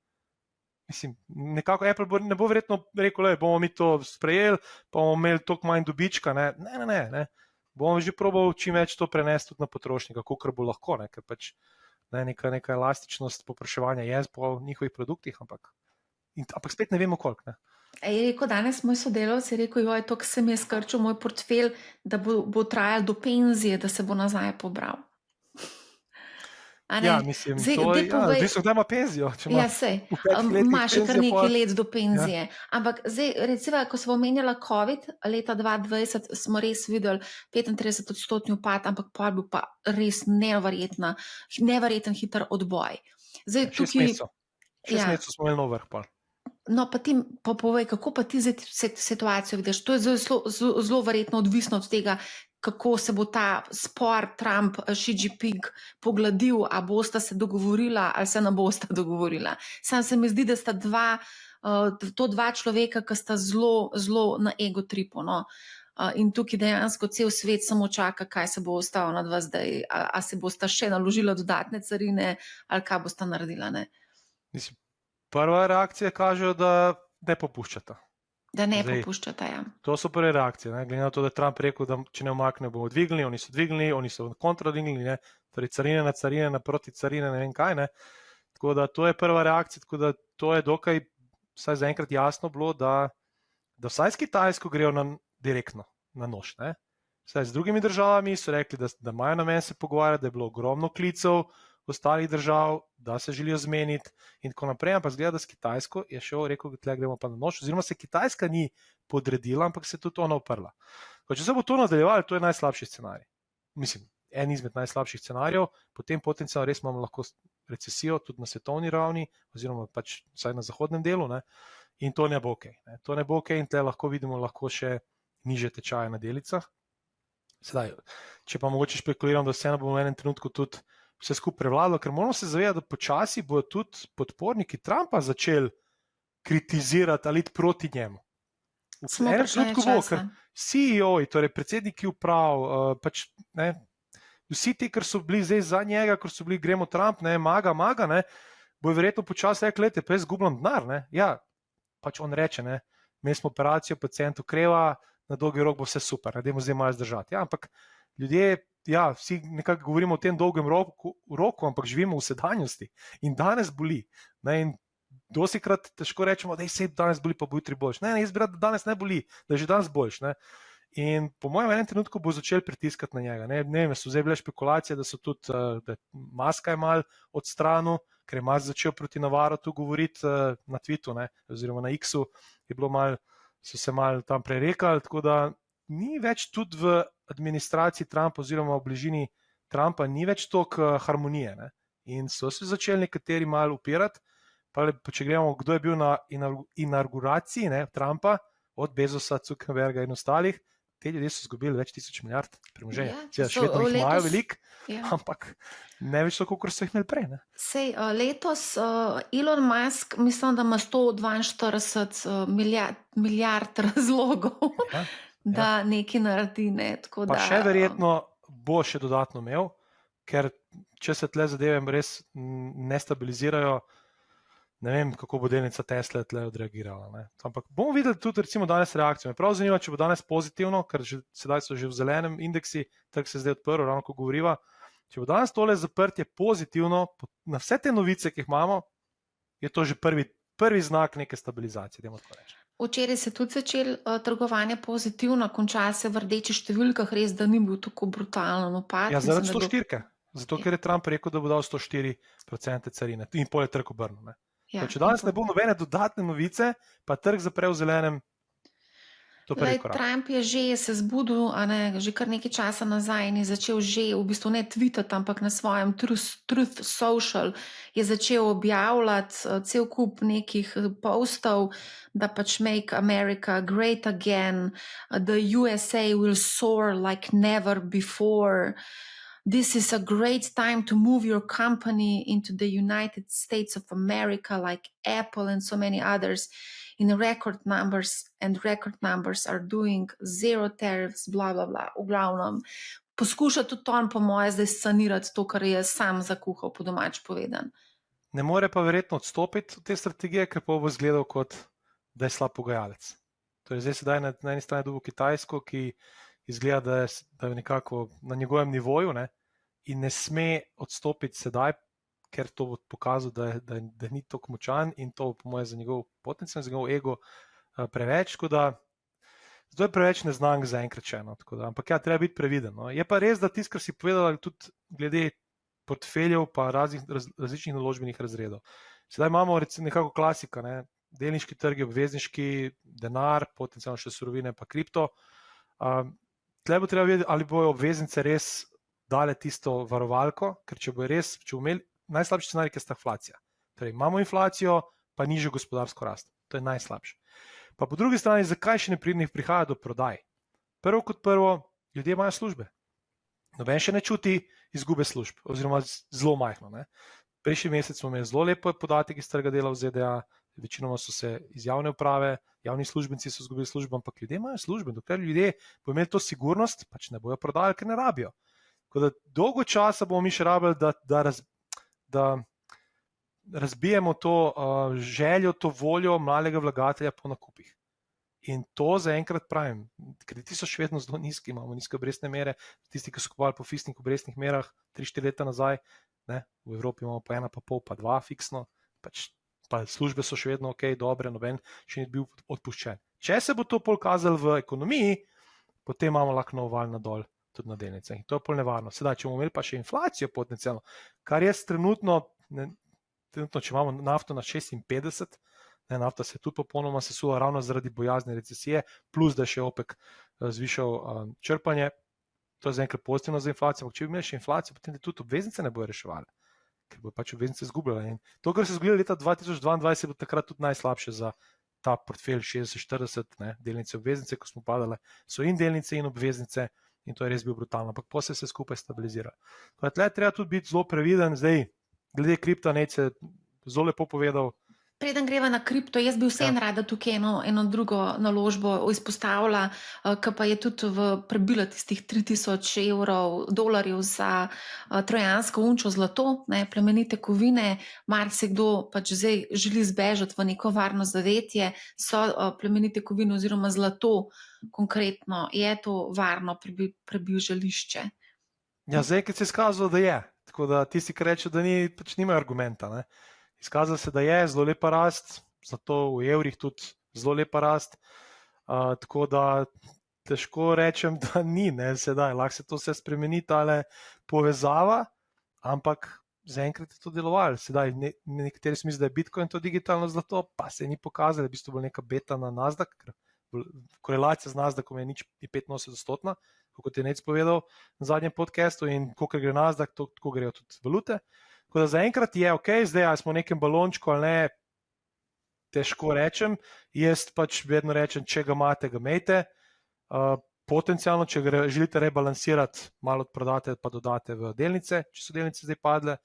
Mislim, nekako Apple ne bo verjetno rekel, bomo mi to sprejeli, pa bomo imeli toliko manj dobička. Ne. Bomo že probal čim več to prenesti tudi na potrošnika, kolikor bo lahko, ne, ker pač neka elastičnost popraševanja je po njihovih produktih, ampak spet ne vemo koliko. Ne. Je rekel, danes moj sodelavec je rekel, joj, to, ki se mi je skrčil moj portfelj, da bo trajal do penzije, da se bo nazaj pobral. Ja, mislim, odvisno, kdaj ima penzijo. Ja, sej, ima še kar nekaj let do penzije. Ja. Ampak zdaj, recimo, ko smo omenjala COVID, leta 2020 smo res videli 35% upad, ampak pa bil pa res neverjeten hiter odboj. Zdaj, 6 mesecev. 6 mesecev smo imeli nov vrh pa. No, pa ti povej, kako pa ti zdaj situacijo vidiš? To je zelo verjetno odvisno od tega, kako se bo ta spor Trump-Xi Jinping pogladil, a bosta se dogovorila ali se ne bosta dogovorila. Sam se mi zdi, da sta dva človeka, ki sta zelo na ego tripu. No? In tukaj dejansko cel svet samo čaka, kaj se bo ostalo nad vas zdaj, a se bosta še naložila dodatne carine ali kaj bosta naredila. Ne? Mislim, prva reakcija kaže, da ne popuščata. Da ne Zdaj, popuščata, ja. To so prve reakcije. Ne? Glede na to, da je Trump rekel, da če ne umakne, bomo dvignili, oni so dvignili, oni so kontradvignili, ne? Torej carine na proti carine, ne vem kaj. Ne? Tako da to je prva reakcija, tako da to je dokaj, vsaj zaenkrat jasno bilo, da vsaj s Kitajsko grejo direktno na nož. Ne? Vsaj z drugimi državami so rekli, da imajo namen se pogovarjati, da je bilo ogromno klicev ostalih držav, da se želijo zmeniti in tako naprej, ampak zgleda, da s Kitajsko je šel, rekel, da gremo pa na nož, oziroma se Kitajska ni podredila, ampak se je tudi ona uprla. Če se bo to nadaljevalo, to je najslabši scenarij. Mislim, en izmed najslabših scenarijev, potem potencialno res imamo lahko recesijo tudi na svetovni ravni, oziroma pač vsaj na zahodnem delu, ne? In to ne bo ok. Ne? To ne bo ok in tle lahko vidimo še nižje tečaje na delicah. Sedaj, če pa mogoče špekuliram, da vseeno bomo v enem trenutku tudi vse skupaj prevladalo, ker moramo se zavedati, da počasi bodo tudi podporniki Trumpa začeli kritizirati ali iti proti njemu. V enem trenutku bo, ker CEO-ji, torej predsedniki uprav, pač, ne, vsi ti, ker so bili zdaj za njega, ker so bili gremo Trump, ne, maga, ne, bojo verjetno počasi rekli, lejte, pa jaz zgubljam denar, ne. Ja, pač on reče, ne, imeli smo operacijo, pacient okreva, na dolgi rok bo vse super, ne, dajmo zdaj malo zdržati. Ja, ampak ljudje, ja, vsi nekako govorimo o tem dolgem roku, ampak živimo v sedanjosti in danes boli. Ne, in dostikrat težko rečemo, da je se danes boli, pa bo jutri boljš. Ne, jaz bi rad, da danes ne boli, da je že danes boljš. Ne. In po mojem enem trenutku bo začel pritiskati na njega. Ne vem, so zdaj bile špekulacije, da so tudi, da Muska je mal odstranil, ker je Musk začel proti Navaru tu govoriti na Twittu, ne, oziroma na X-u, so se mal tam prerekali, tako da ni več tudi v administraciji Trumpa oziroma v bližini Trumpa ni več toliko harmonije. Ne? In so se začeli nekateri malo upirati, pa če gremo, kdo je bil na inauguraciji Trumpa, od Bezosa, Zuckerberga in ostalih, te ljudje so izgubili več tisoč milijard premoženja. Še vedno jih imajo veliko, ampak ne več tako, kot so jih imeli prej. Ne? Sej, letos Elon Musk, mislim, da ima 142 milijard razlogov, da nekaj naredi. Ne? Tako pa še verjetno bo še dodatno imel, ker če se tle zadeve res ne stabilizirajo, ne vem, kako bo delnica Tesla tle odreagirala. Ne? Ampak bomo videli tudi recimo danes reakcijo. Me prav zanima, če bo danes pozitivno, ker sedaj so že v zelenem indeksi, trg se zdaj odprl, ravno ko govoriva. Če bo danes tole zaprtje pozitivno, na vse te novice, ki jih imamo, je to že prvi znak neke stabilizacije, dajmo tako reči. Včeraj se tudi začel trgovanje pozitivno, konča se v rdečih številkah, res, da ni bil tako brutalen upad. Ja, zaradi 104, zato ker je Trump rekel, da bo dal 104% carine in pol je trg obrnil. Ja, če danes ne bo nobene dodatne novice, pa trg zapre v zelenem, to prvi korak. Trump je že se zbudil, že kar nekaj časa nazaj in je začel že v bistvu ne tweetati, ampak na svojem Truth Social je začel objavljati cel kup nekih postov, da pač make America great again, the USA will soar like never before. This is a great time to move your company into the United States of America, like Apple and so many others, in record numbers, and record numbers are doing zero tariffs, bla, bla, bla. V glavnem, poskuša tudi on, po moje, zdaj sanirati to, kar je sam zakuhal, po domač povedan. Ne more pa verjetno odstopiti od te strategije, ker pa bo izgledal kot, da je slab pogajalec. Torej, zdaj sedaj na eni strani dobil Kitajsko, ki izgleda, da je nekako na njegovem nivoju, ne? In ne sme odstopiti sedaj, ker to bo pokazal, da ni tako močan in to po moje za njegov potencial, za njegov ego preveč, tako da zdaj je preveč neznank za enkrat še eno. Ampak ja, treba biti previden. No. Je pa res, da tisto, kar si povedal, tudi glede portfeljev pa različnih naložbenih razredov. Sedaj imamo nekako klasika, ne? Delniški trgi, obvezniški, denar, potencialno še surovine pa kripto. Tle bo treba vedeti, ali bojo obveznice res dale tisto varovalko, ker če bo res, če bomo imeli najslabši scenarij, je stagflacija. Torej, imamo inflacijo, pa nižjo gospodarsko rast. To je najslabše. Pa po drugi strani, zakaj še ne prihaja do prodaj? Prvo kot prvo, ljudje imajo službe. Noben še ne čuti izgube služb, oziroma zelo majhno. Ne? Prejšnji mesec smo imeli zelo lepo podatek iz trga dela v ZDA, večinoma so se iz javne uprave, javni službenci so izgubili službo, ampak ljudje imajo službe. Dokler ljudje bodo imeli to sigurnost, pač ne bojo prodajali, ker ne rabijo. Tako da dolgo časa bomo mi še rabili, da razbijemo to željo, to voljo mladega vlagatelja po nakupih. In to zaenkrat pravim, krediti so še vedno zelo nizki, imamo nizke obrestne mere, tisti, ki so kupovali po fiksnih obrestnih merah 3-4 leta nazaj, ne, v Evropi imamo pa 1,5, pa 2 fiksno, pa službe so še vedno ok, dobre, noben še ni bil odpuščen. Če se bo to pol kazalo v ekonomiji, potem imamo lahko nov val nadol tudi na delnice. In to je pol nevarno. Sedaj, če bomo imeli pa še inflacijo potencialno, kar je trenutno, če imamo nafto na 56, nafta se je tudi popolnoma sesula ravno zaradi bojazne recesije, plus da je še OPEC zvišal črpanje, to je zaenkrat pozitivno za inflacijo, ampak če bi imeli še inflacijo, potem tudi obveznice ne bojo reševali, ker bojo pač obveznice izgubljale. In to, kar se je zgodilo leta 2022, je bilo takrat tudi najslabše za ta portfelj 60-40, delnice obveznice, ko smo padale, so in delnice in obveznice, in to je res bil brutalno, ampak potem se skupaj stabilizira. Tle treba tudi biti zelo previden, zdaj glede kripta, Nejc je zelo lepo povedal. Preden greva na kripto, jaz bi vseeno rada tukaj eno drugo naložbo izpostavila, ki pa je tudi prebila tistih 3000 dolarjev za trojansko unčo zlato, plemenite kovine. Marsikdo pač zdaj želi zbežati v neko varno zavetje, so plemenite kovine oziroma zlato konkretno, je to varno prebižališče? Ja, zdaj, ki se je izkazalo, da je. Tako da tisti, ki rečejo, da ni, pač nimajo argumenta, ne. Izkazalo se, da je zelo lepa rast, zato v evrih tudi zelo lepa rast, tako da težko rečem, da ni, sedaj, lahko se to vse spremeni, tale povezava, ampak zaenkrat je to delovalo. Sedaj, nekateri mislijo, da je Bitcoin to digitalno zlato, pa se ni pokazalo, v bistvu bo neka beta na Nasdaq, ker korelacija z Nasdaqom je 85%, kot je Nejc povedal na zadnjem podcastu, in koliko gre Nasdaq, tako grejo tudi valute. Tako da zaenkrat je ok, zdaj ali smo v nekem balončku ali ne, težko rečem. Jaz pač vedno rečem, če ga imate, ga imejte. Potencialno, če ga želite rebalansirati, malo odprodate pa dodate v delnice, če so delnice zdaj padle,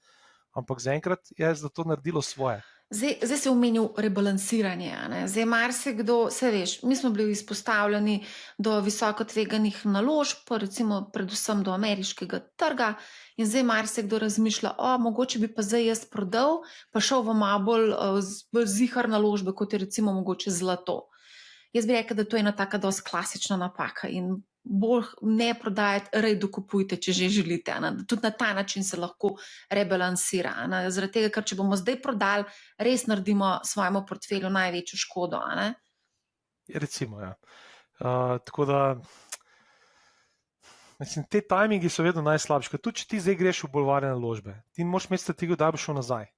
ampak zaenkrat je za to naredilo svoje. Zdaj si omenil rebalansiranje. Zdaj marsikdo, se veš, mi smo bili izpostavljeni do visoko tveganih naložb, recimo predvsem do ameriškega trga, in zdaj marsikdo razmišlja, mogoče bi pa zdaj jaz prodal, pa šel v malo bolj zihar naložbe, kot je recimo mogoče zlato. Jaz bi rekel, da to je ena taka dosti klasična napaka in bolj ne prodajati, rej dokupujte, če že želite. Tudi na ta način se lahko rebalansira. Zaradi tega, ker če bomo zdaj prodali, res naredimo svojemu portfelju največjo škodo. Recimo, ja. Tako da, mislim, te timingi so vedno najslabši, ker tudi če ti zdaj greš v bolj varne naložbe, ti moraš imeti strategijo, da boš šel nazaj.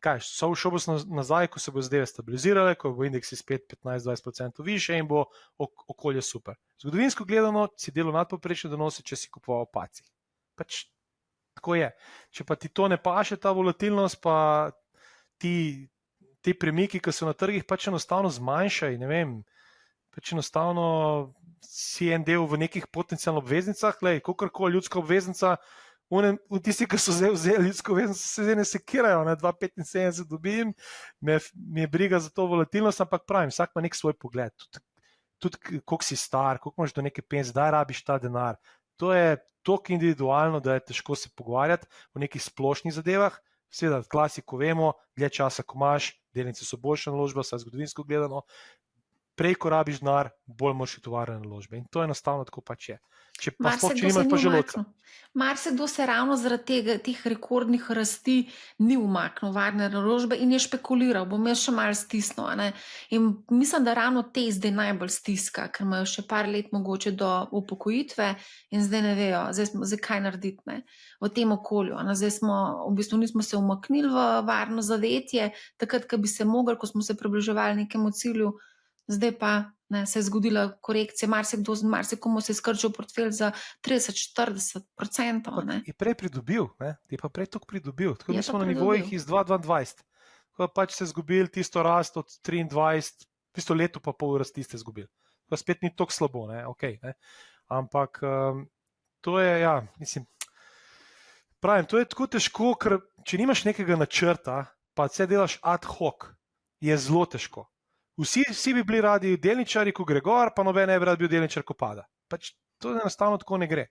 Kaj, šel boš nazaj, ko se bo zadeve stabilizirale, ko bo indeksi spet 15-20% više in bo okolje super. Zgodovinsko gledano si delal nadpovprečne donose, če si kupoval pacih. Pač tako je. Če pa ti to ne paše, ta volatilnost, pa ti premiki, ki so na trgih, pač enostavno zmanjšaj, ne vem, pač enostavno si en del v nekih potencialno obveznicah, kakorkoli ljudska obveznica, tisti, ki so zdaj vzeli ljudsko obveznico, se zdaj ne sekirajo, 2,75 dobim, mi je briga za to volatilnost, ampak pravim, vsak ima nek svoj pogled, tudi koliko si star, koliko imaš do neke penzije, daj rabiš ta denar. To je toliko individualno, da je težko se pogovarjati o nekih splošnih zadevah. Seveda, klasiko vemo, dlje časa, ko imaš, delnice so boljša naložba, vsaj zgodovinsko gledano, prej, ko rabiš denar, bolj moraš iti v varne naložbe. In to enostavno tako pač je. Če nimaš pa želodca. Marsikdo se ravno zaradi teh rekordnih rasti ni umaknil v varne naložbe in je špekuliral, bom jaz še malo stisnil. In mislim, da ravno te zdaj najbolj stiska, ker imajo še par let mogoče do upokojitve in zdaj ne vejo, zdaj kaj narediti v tem okolju. Zdaj v bistvu nismo se umaknili v varno zavetje, takrat, ko bi se mogli, ko smo se približevali nekemu cilju. Zdaj pa se je zgodila korekcija, marsikomu se je skrčil portfelj za 30-40%. Je prej pridobil, je pa prej toliko pridobil. Tako mi smo na nivojih iz 2022. Ko pač se izgubili tisto rast od 23, tisto leto pa pol rasti ste izgubili. To spet ni toliko slabo, okay, ampak to je, ja, mislim, pravim, to je tako težko, ker če nimaš nekega načrta, pa vse delaš ad hoc, je zelo težko. Vsi bi bili radi delničari, ko gre gor, pa noben ne bi rad bil delničar, ko pada. Pač to enostavno tako ne gre.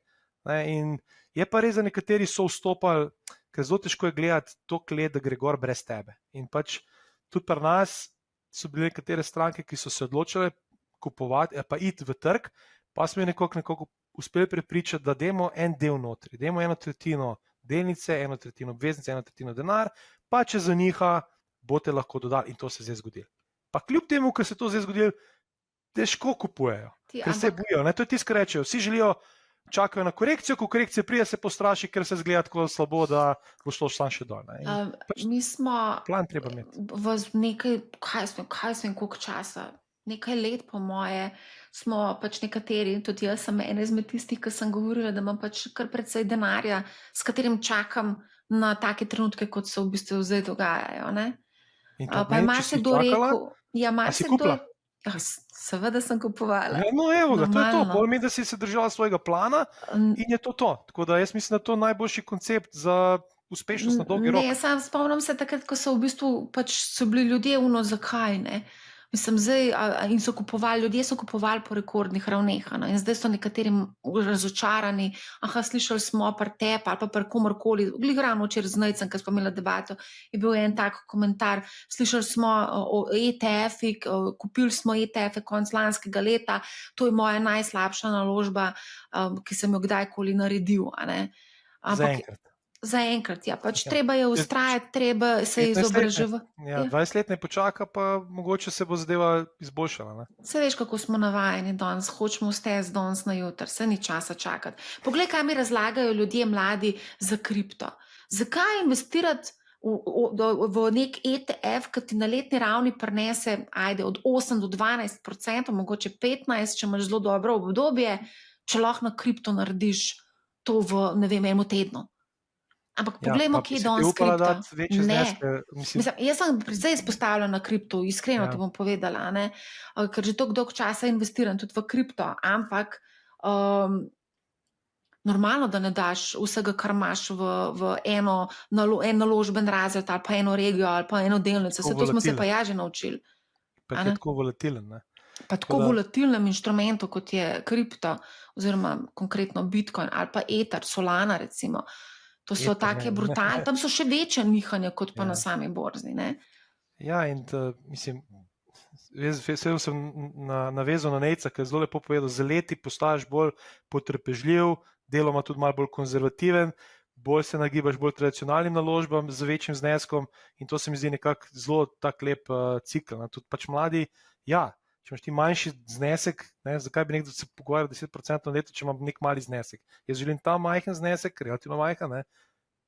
In je pa res, da nekateri so vstopali, ker zelo težko je gledati to let, da gre gor brez tebe. In pač tudi pri nas so bile nekatere stranke, ki so se odločile kupovati, pa iti v trg, pa smo jo nekako uspeli prepričati, da dajmo en del notri, dajmo 1/3 delnice, 1/3 obveznice, 1/3 denar, pa če zaniha, boste lahko dodali in to se je zdaj zgodilo. Pa kljub temu, ker se to zdaj zgodilo, težko kupujejo, ker se bojijo. To je tisto, kar rečejo. Vsi želijo, čakajo na korekcijo, ko korekcija pride, se postraši, ker se zgleda tako slabo, da bo šlo sam še dol. Mi smo plan treba imeti. v nekaj, kaj sem, koliko časa, nekaj let po moje, smo pač nekateri, tudi jaz sem ena izmed tistih, ki sem govorila, da imam pač kar precej denarja, s katerim čakam na take trenutke, kot se v bistvu zdaj dogajajo. Ne? Pa je marsikdo rekel, seveda sem kupovala. Ja, no, evo ga, to je to. Bolj mi, da si se držala svojega plana in je to. Tako da jaz mislim, da to najboljši koncept za uspešnost na dolgi rok. Ne, sam spomnim se takrat, ko so v bistvu pač so bili ljudje zakaj ne? Mislim, zdaj, in so kupovali, ljudje so kupovali po rekordnih ravneh, in zdaj so nekaterim razočarani, slišali smo pri tebi ali pa pri komorkoli, ravno včeraj z Nejcem, ko smo imeli debato, je bil en tak komentar, slišali smo o ETF-ih, kupili smo ETF-e konc lanskega leta, to je moja najslabša naložba, ki sem jo kdajkoli naredil. Zaenkrat, ja, pač treba je vztrajati, treba se izobraževati. Ja, 20 let ne počaka, pa mogoče se bo zadeva izboljšala. Se veš, kako smo navajeni danes, hočemo stez danes na jutr, se ni časa čakati. Poglej, kaj mi razlagajo ljudje mladi za kripto. Zakaj investirati v nek ETF, ki ti na letni ravni prinese, od 8 do 12%, mogoče 15%, če imaš zelo dobro obdobje, če lahko na kripto narediš to v, ne vem, enem tednu. Ampak poglejmo, kje je danes kripto. Jaz sem zdaj izpostavljena na kripto, iskreno ti bom povedala, ker že toliko dolgo časa investiram tudi v kripto, ampak normalno, da ne daš vsega, kar imaš v en naložben razred ali pa eno regijo ali pa eno delnico. To smo se pa ja že naučili. Pa je tako volatilen, ne? Pa tako volatilnem inštrumentu, kot je kripto, oziroma konkretno Bitcoin ali pa Ether, Solana recimo. To so take brutalne, tam so še večje nihanja kot pa na sami borzi. Ne? Ja, in mislim, jaz sem navezal na Nejca, ki je zelo lepo povedal, za leti postaješ bolj potrpežljiv, deloma tudi malo bolj konzervativen, bolj se nagibaš bolj tradicionalnim naložbam z večjim zneskom in to se mi zdi nekako zelo tak lep cikl. Tudi pač mladi, ja, če imaš ti manjši znesek, zakaj bi nekdo se pogovarjal 10% na leto, če imam nek mali znesek. Jaz želim ta majhen znesek, relativno majhen,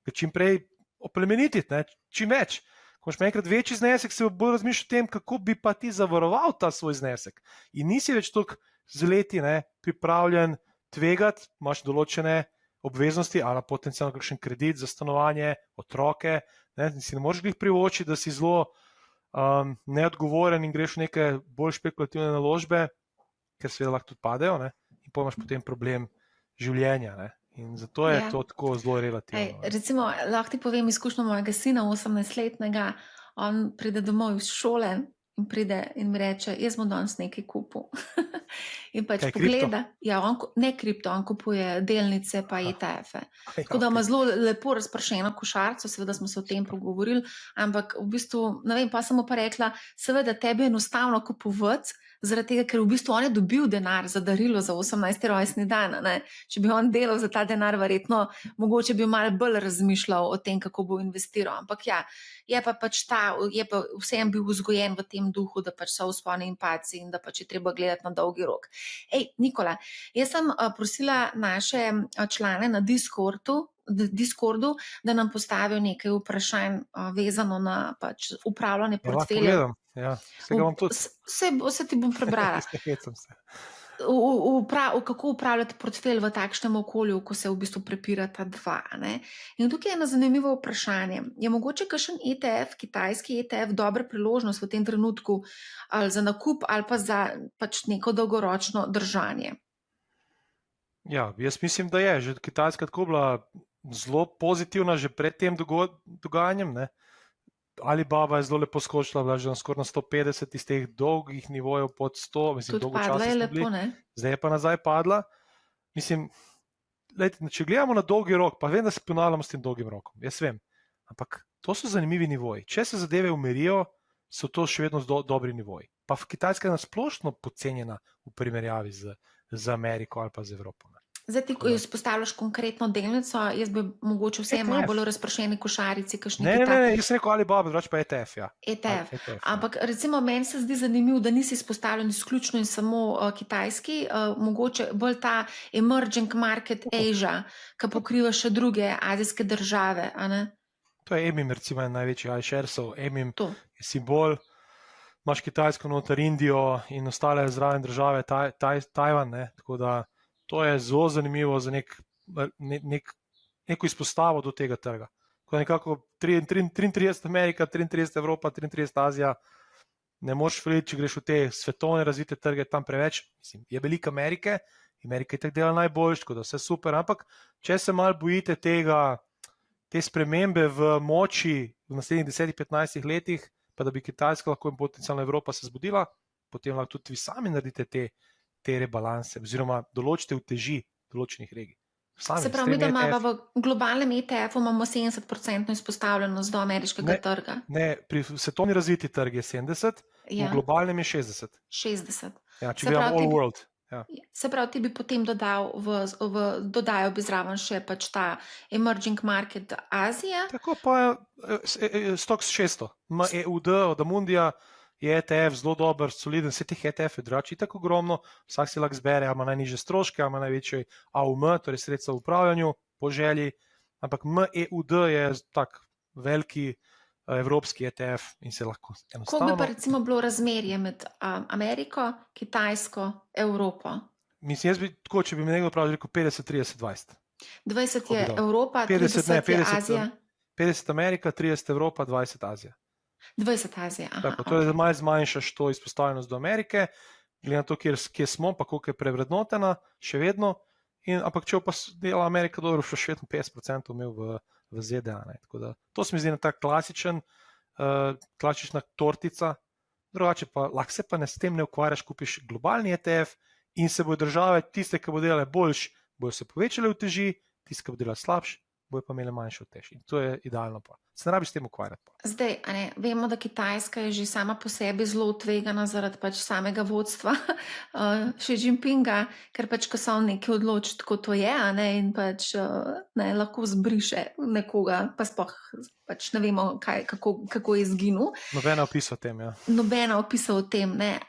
ga čim prej oplemenititi, čim več. Ko imaš enkrat večji znesek, se bolj razmišljaš o tem, kako bi pa ti zavaroval ta svoj znesek. In nisi več toliko z leti pripravljen tvegati, imaš določene obveznosti ali potencialno kakšen kredit za stanovanje, otroke, si ne moreš jih privoščiti, da si zelo neodgovoren in greš v neke bolj špekulativne naložbe, ker seveda lahko tudi padejo, in pa imaš potem problem življenja. In zato je to tako zelo relativno. Recimo, lahko ti povem izkušnjo mojega sina, 18-letnega, on pride domov iz šole in pride in mi reče, jaz bom danes nekaj kupil. In pač pogleda, ne kripto, on kupuje delnice pa ETF-e. Tako da ima zelo lepo razpršeno košarico, seveda smo se o tem pogovorili, ampak v bistvu, ne vem, pa sem mu pa rekla, seveda tebi je enostavno kupovati, zaradi tega, ker v bistvu on je dobil denar za darilo za 18. rojstni dan. Če bi on delal za ta denar, verjetno, mogoče bi malo bolj razmišljal o tem, kako bo investiral. Ampak ja, je pa vsem bil vzgojen v tem duhu, da pač so vzponi in padci in da pač je treba gledati na dolgi rok. Nikola, jaz sem prosila naše člane na Discordu, da nam postavijo nekaj vprašanj vezano na pač upravljanje portfelja. Se ti bom prebrala. Kako upravljati portfelj v takšnem okolju, ko se v bistvu prepirata dva. In tukaj je eno zanimivo vprašanje. Je mogoče kakšen ETF, kitajski ETF, dobra priložnost v tem trenutku ali za nakup ali pa za pač neko dolgoročno držanje? Ja, jaz mislim, da je. Že Kitajska tako bila zelo pozitivna že pred tem dogajanjem. Alibaba je zelo lepo skočila, bila že skoraj na 150 iz teh dolgih nivojev pod 100. Mislim, tudi padla je lepo, ne? Zdaj je pa nazaj padla. Mislim, lejte, če gledamo na dolgi rok, pa vem, da se ponavljamo s tem dolgim rokom, jaz vem, ampak to so zanimivi nivoji. Če se zadeve umirijo, so to še vedno dobri nivoji. Pa Kitajska je nasplošno podcenjena v primerjavi z Ameriko ali pa z Evropo. Ne. Zdaj ti, ko izpostavljaš konkretno delnico, jaz bi mogoče vse malo ETF. bolj razpršeni košarici, kakšni Ne, jaz sem rekel Alibaba, drugače pa ETF, ja. ETF. ETF, ja. Ampak recimo meni se zdi zanimivo, da nisi izpostavljen izključno in samo kitajski, mogoče bolj ta emerging market Asia, ki pokriva še druge azijske države, a ne? To je EMIM, recimo en največji iSharesov, EMIM To. je simbol, imaš Kitajsko noter, Indijo in ostale zraven države, Tajvan, ne, tako da to je zelo zanimivo za neko izpostavo do tega trga. Ko nekako 33 Amerika, 33 Evropa, 33 Azija, ne moreš verjeti, če greš v te svetovne razvite trge, tam preveč, mislim, je veliko Amerike, Amerika je tako dela najboljš, tako da vse super, ampak če se malo bojite te spremembe v moči v naslednjih 10-15 letih, pa da bi Kitajska lahko in potencialno Evropa se zbudila, potem lahko tudi vi sami naredite te rebalanse oziroma določite uteži določenih regij. Se pravi, mi da imamo v globalnem ETF-u imamo 70% izpostavljenost do ameriškega trga. Ne, pri svetovni razviti trg je 70, v globalnem je 60. 60. Ja, če gledamo all world. Ja. Se pravi, ti bi potem dodajal bi zraven še pač ta emerging market Azija. Tako pa je Stoxx 600, MEUD od Amundija, je ETF zelo dober, soliden, vse teh ETF je drugače tako ogromno, vsak si lahko zbere, ali ima najnižje stroške, ali ima največji AUM, torej sredstva v upravljanju, po želji, ampak MEUD je tak veliki evropski ETF in se lahko enostavno... Koliko bi pa recimo bilo razmerje med Ameriko, Kitajsko, Evropo? Mislim, jaz bi tako, če bi mi nekdo pravi, rekel 50, 30, 20. 20 je Evropa, 30 je Azija. 50 Amerika, 30 Evropa, 20 Azija. 20 Azija, aha. Tako, to je malo zmanjšaš to izpostavljenost do Amerike, glede na to, kje smo, pa koliko je prevrednotena, še vedno, ampak če pa dela Amerika dobro, še vedno 50% imel v ZDA. Ne. Tako da, to se mi zdi na tak klasična tortica, drugače pa lahko se pa s tem ne ukvarjaš, kupiš globalni ETF in se bodo države, tiste, ki bodo delale boljš, bodo se povečale v teži, tiste, ki bodo delale slabš, bojo pa imeli manjšo tež. In to je idealno pa. Se ne rabiš s tem ukvarjati. Zdaj, vemo, da Kitajska je že sama po sebi zelo tvegana zaradi pač samega vodstva Xi Jinpinga, ker pač, ko se on nekaj odloči, tako to je, in pač lahko zbriše nekoga, pa sploh pač ne vemo, kako je izginil. Nobena opisa o tem, ja. Nobena opisa o tem, ne.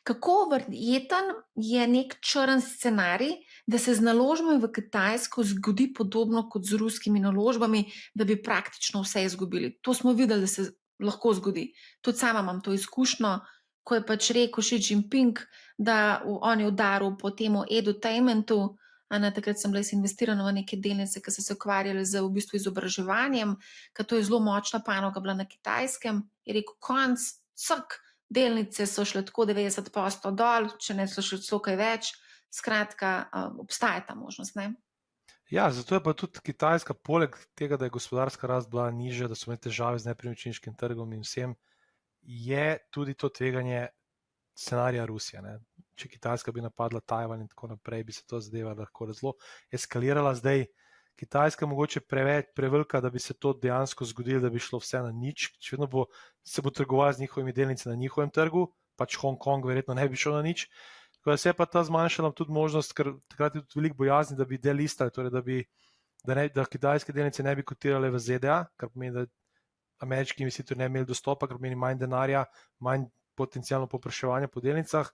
Kako verjeten je nek črn scenarij, da se z naložbami v Kitajsko zgodi podobno kot z ruskimi naložbami, da bi praktično vse izgubili. To smo videli, da se lahko zgodi. Tudi sama imam to izkušnjo, ko je pač rekel Xi Jinping, da on je udaril po temu edutainmentu, takrat sem bila investirana v neke delnice, ki so se ukvarjali z v bistvu izobraževanjem, ker to je zelo močna panoga bila na Kitajskem, je rekel konc, delnice so šle tako 90% dol, če ne so šle celo kaj več. Skratka, obstaja ta možnost, ne? Ja, zato je pa tudi Kitajska, poleg tega, da je gospodarska rast bila nižja, da so imeli težave z nepremičniškim trgom in vsem, je tudi to tveganje scenarija Rusije. Ne? Če Kitajska bi napadla Tajvan in tako naprej, bi se to zadeva lahko zelo eskalirala. Zdaj, Kitajska mogoče prevelika, da bi se to dejansko zgodilo, da bi šlo vse na nič. Še vedno se bo trgovalo z njihovimi delnicami na njihovem trgu, pač Hong Kong verjetno ne bi šel na nič. Ko se je pa ta zmanjšala tudi možnost, ker takrat je tudi veliko bojazni, da bi delistali, torej da kitajske delnice ne bi kotirale v ZDA, kar pomeni, da ameriški investitorji ne bi imeli dostopa, kar pomeni manj denarja, manj potencijalno povpraševanja po delnicah,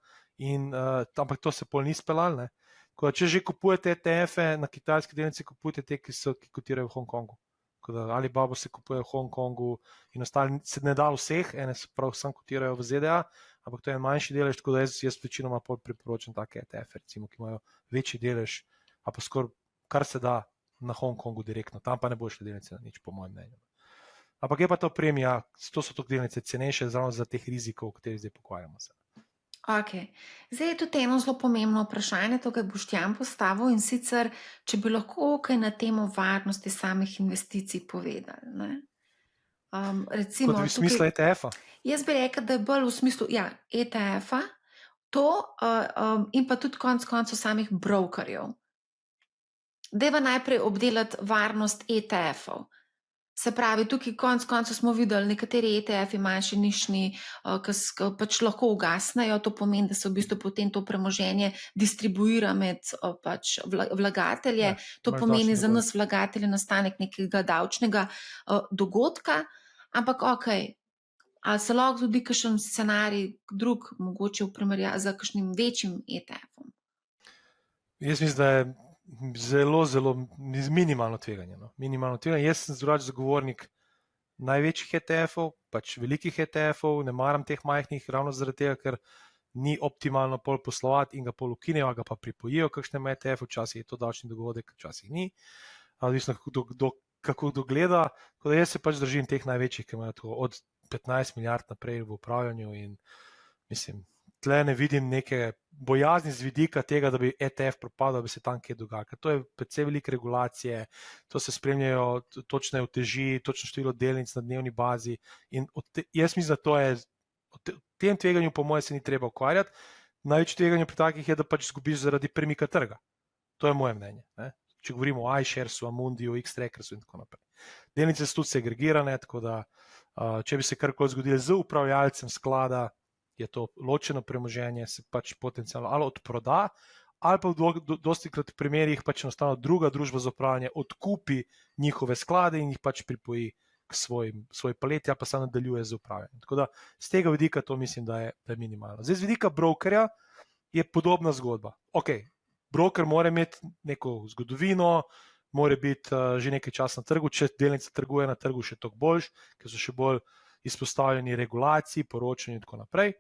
ampak to se pol ni speljalo. Če že kupujete ETF-e na kitajske delnice, kupujte te, ki kotirajo v Hongkongu. Alibaba se kupuje v Hongkongu in ostali se ne da vseh, ene se prav sam kotirajo v ZDA, ampak to je en manjši delež, tako da jaz večinoma priporočam take ETF-e, recimo, ki imajo večji delež, a pa skoraj kar se da na Hongkongu direktno, tam pa ne bo šle delnice na nič, po mojem mnenju. Ampak je pa to premija, to so to delnice cenejše za teh rizikov, o katerih zdaj pokvarjamo se. Ok, zdaj je tudi eno zelo pomembno vprašanje, to ga je Boštjan postavil, in sicer, če bi lahko kaj na temo varnosti samih investicij povedali, ne? Recimo, kot v smislu ETF-a? Jaz bi rekla, da je bolj v smislu ETF-a, to in pa tudi konec koncev samih brokerjev. Dajva najprej obdelati varnost ETF-ov. Se pravi, tukaj konec koncev smo videli, nekateri ETF-ji manjši, nišni, ki pač lahko ugasnejo, to pomeni, da se v bistvu potem to premoženje distribuira med pač vlagatelje. To imaš pomeni davčni za dogodek. nas vlagatelje nastanek nekega davčnega dogodka, ampak ali se lahko zgodi kakšen scenarij drug, mogoče v primerjavi z kakšnim večjim ETF-om? Jaz mislim, da je zelo minimalno tveganje. No. Minimalno tveganje. Jaz sem drugače zagovornik največjih ETF-ov, pač velikih ETF-ov, ne maram teh majhnih, ravno zaradi tega, ker ni optimalno pol poslovati in ga pol ukinejo, ga pa pripojijo kakšnemu ETF-u, včasih je to davčni dogodek, včasih ni. Odvisno, kako kdo gleda. Tako da jaz se pač držim teh največjih, ki imajo tako od 15 milijard naprej v upravljanju in mislim, tle ne vidim neke bojazni z vidika tega, da bi ETF propadal, da bi se tam kaj dogajalo. To je precej velike regulacije, to se spremljajo točne uteži, točno število delnic na dnevni bazi. In jaz mislim, da to je, o tem tveganju po mojem se ni treba ukvarjati. Največje tveganje pri takih je, da pač izgubiš zaradi premika trga. To je moje mnenje. Ne? Če govorimo o iSharesu, Amundiju, X-Trackersu in tako naprej. Delnice so tudi segregirane, tako da če bi se karkoli zgodilo z upravljalcem sklada, je to ločeno premoženje, se pač potencialno ali odproda, ali pa v dostikrat primerih pač enostavno druga družba za upravljanje odkupi njihove sklade in jih pač pripoji k svoji paleti, ali pa se nadaljuje z upravljanjem. Tako da z tega vidika to mislim, da je minimalno. Zdaj z vidika brokerja je podobna zgodba. Ok, broker mora imeti neko zgodovino, mora biti že nekaj časa na trgu, če delnica trguje na trgu še toliko boljš, ker so še bolj izpostavljeni regulaciji, poročanju in tako naprej.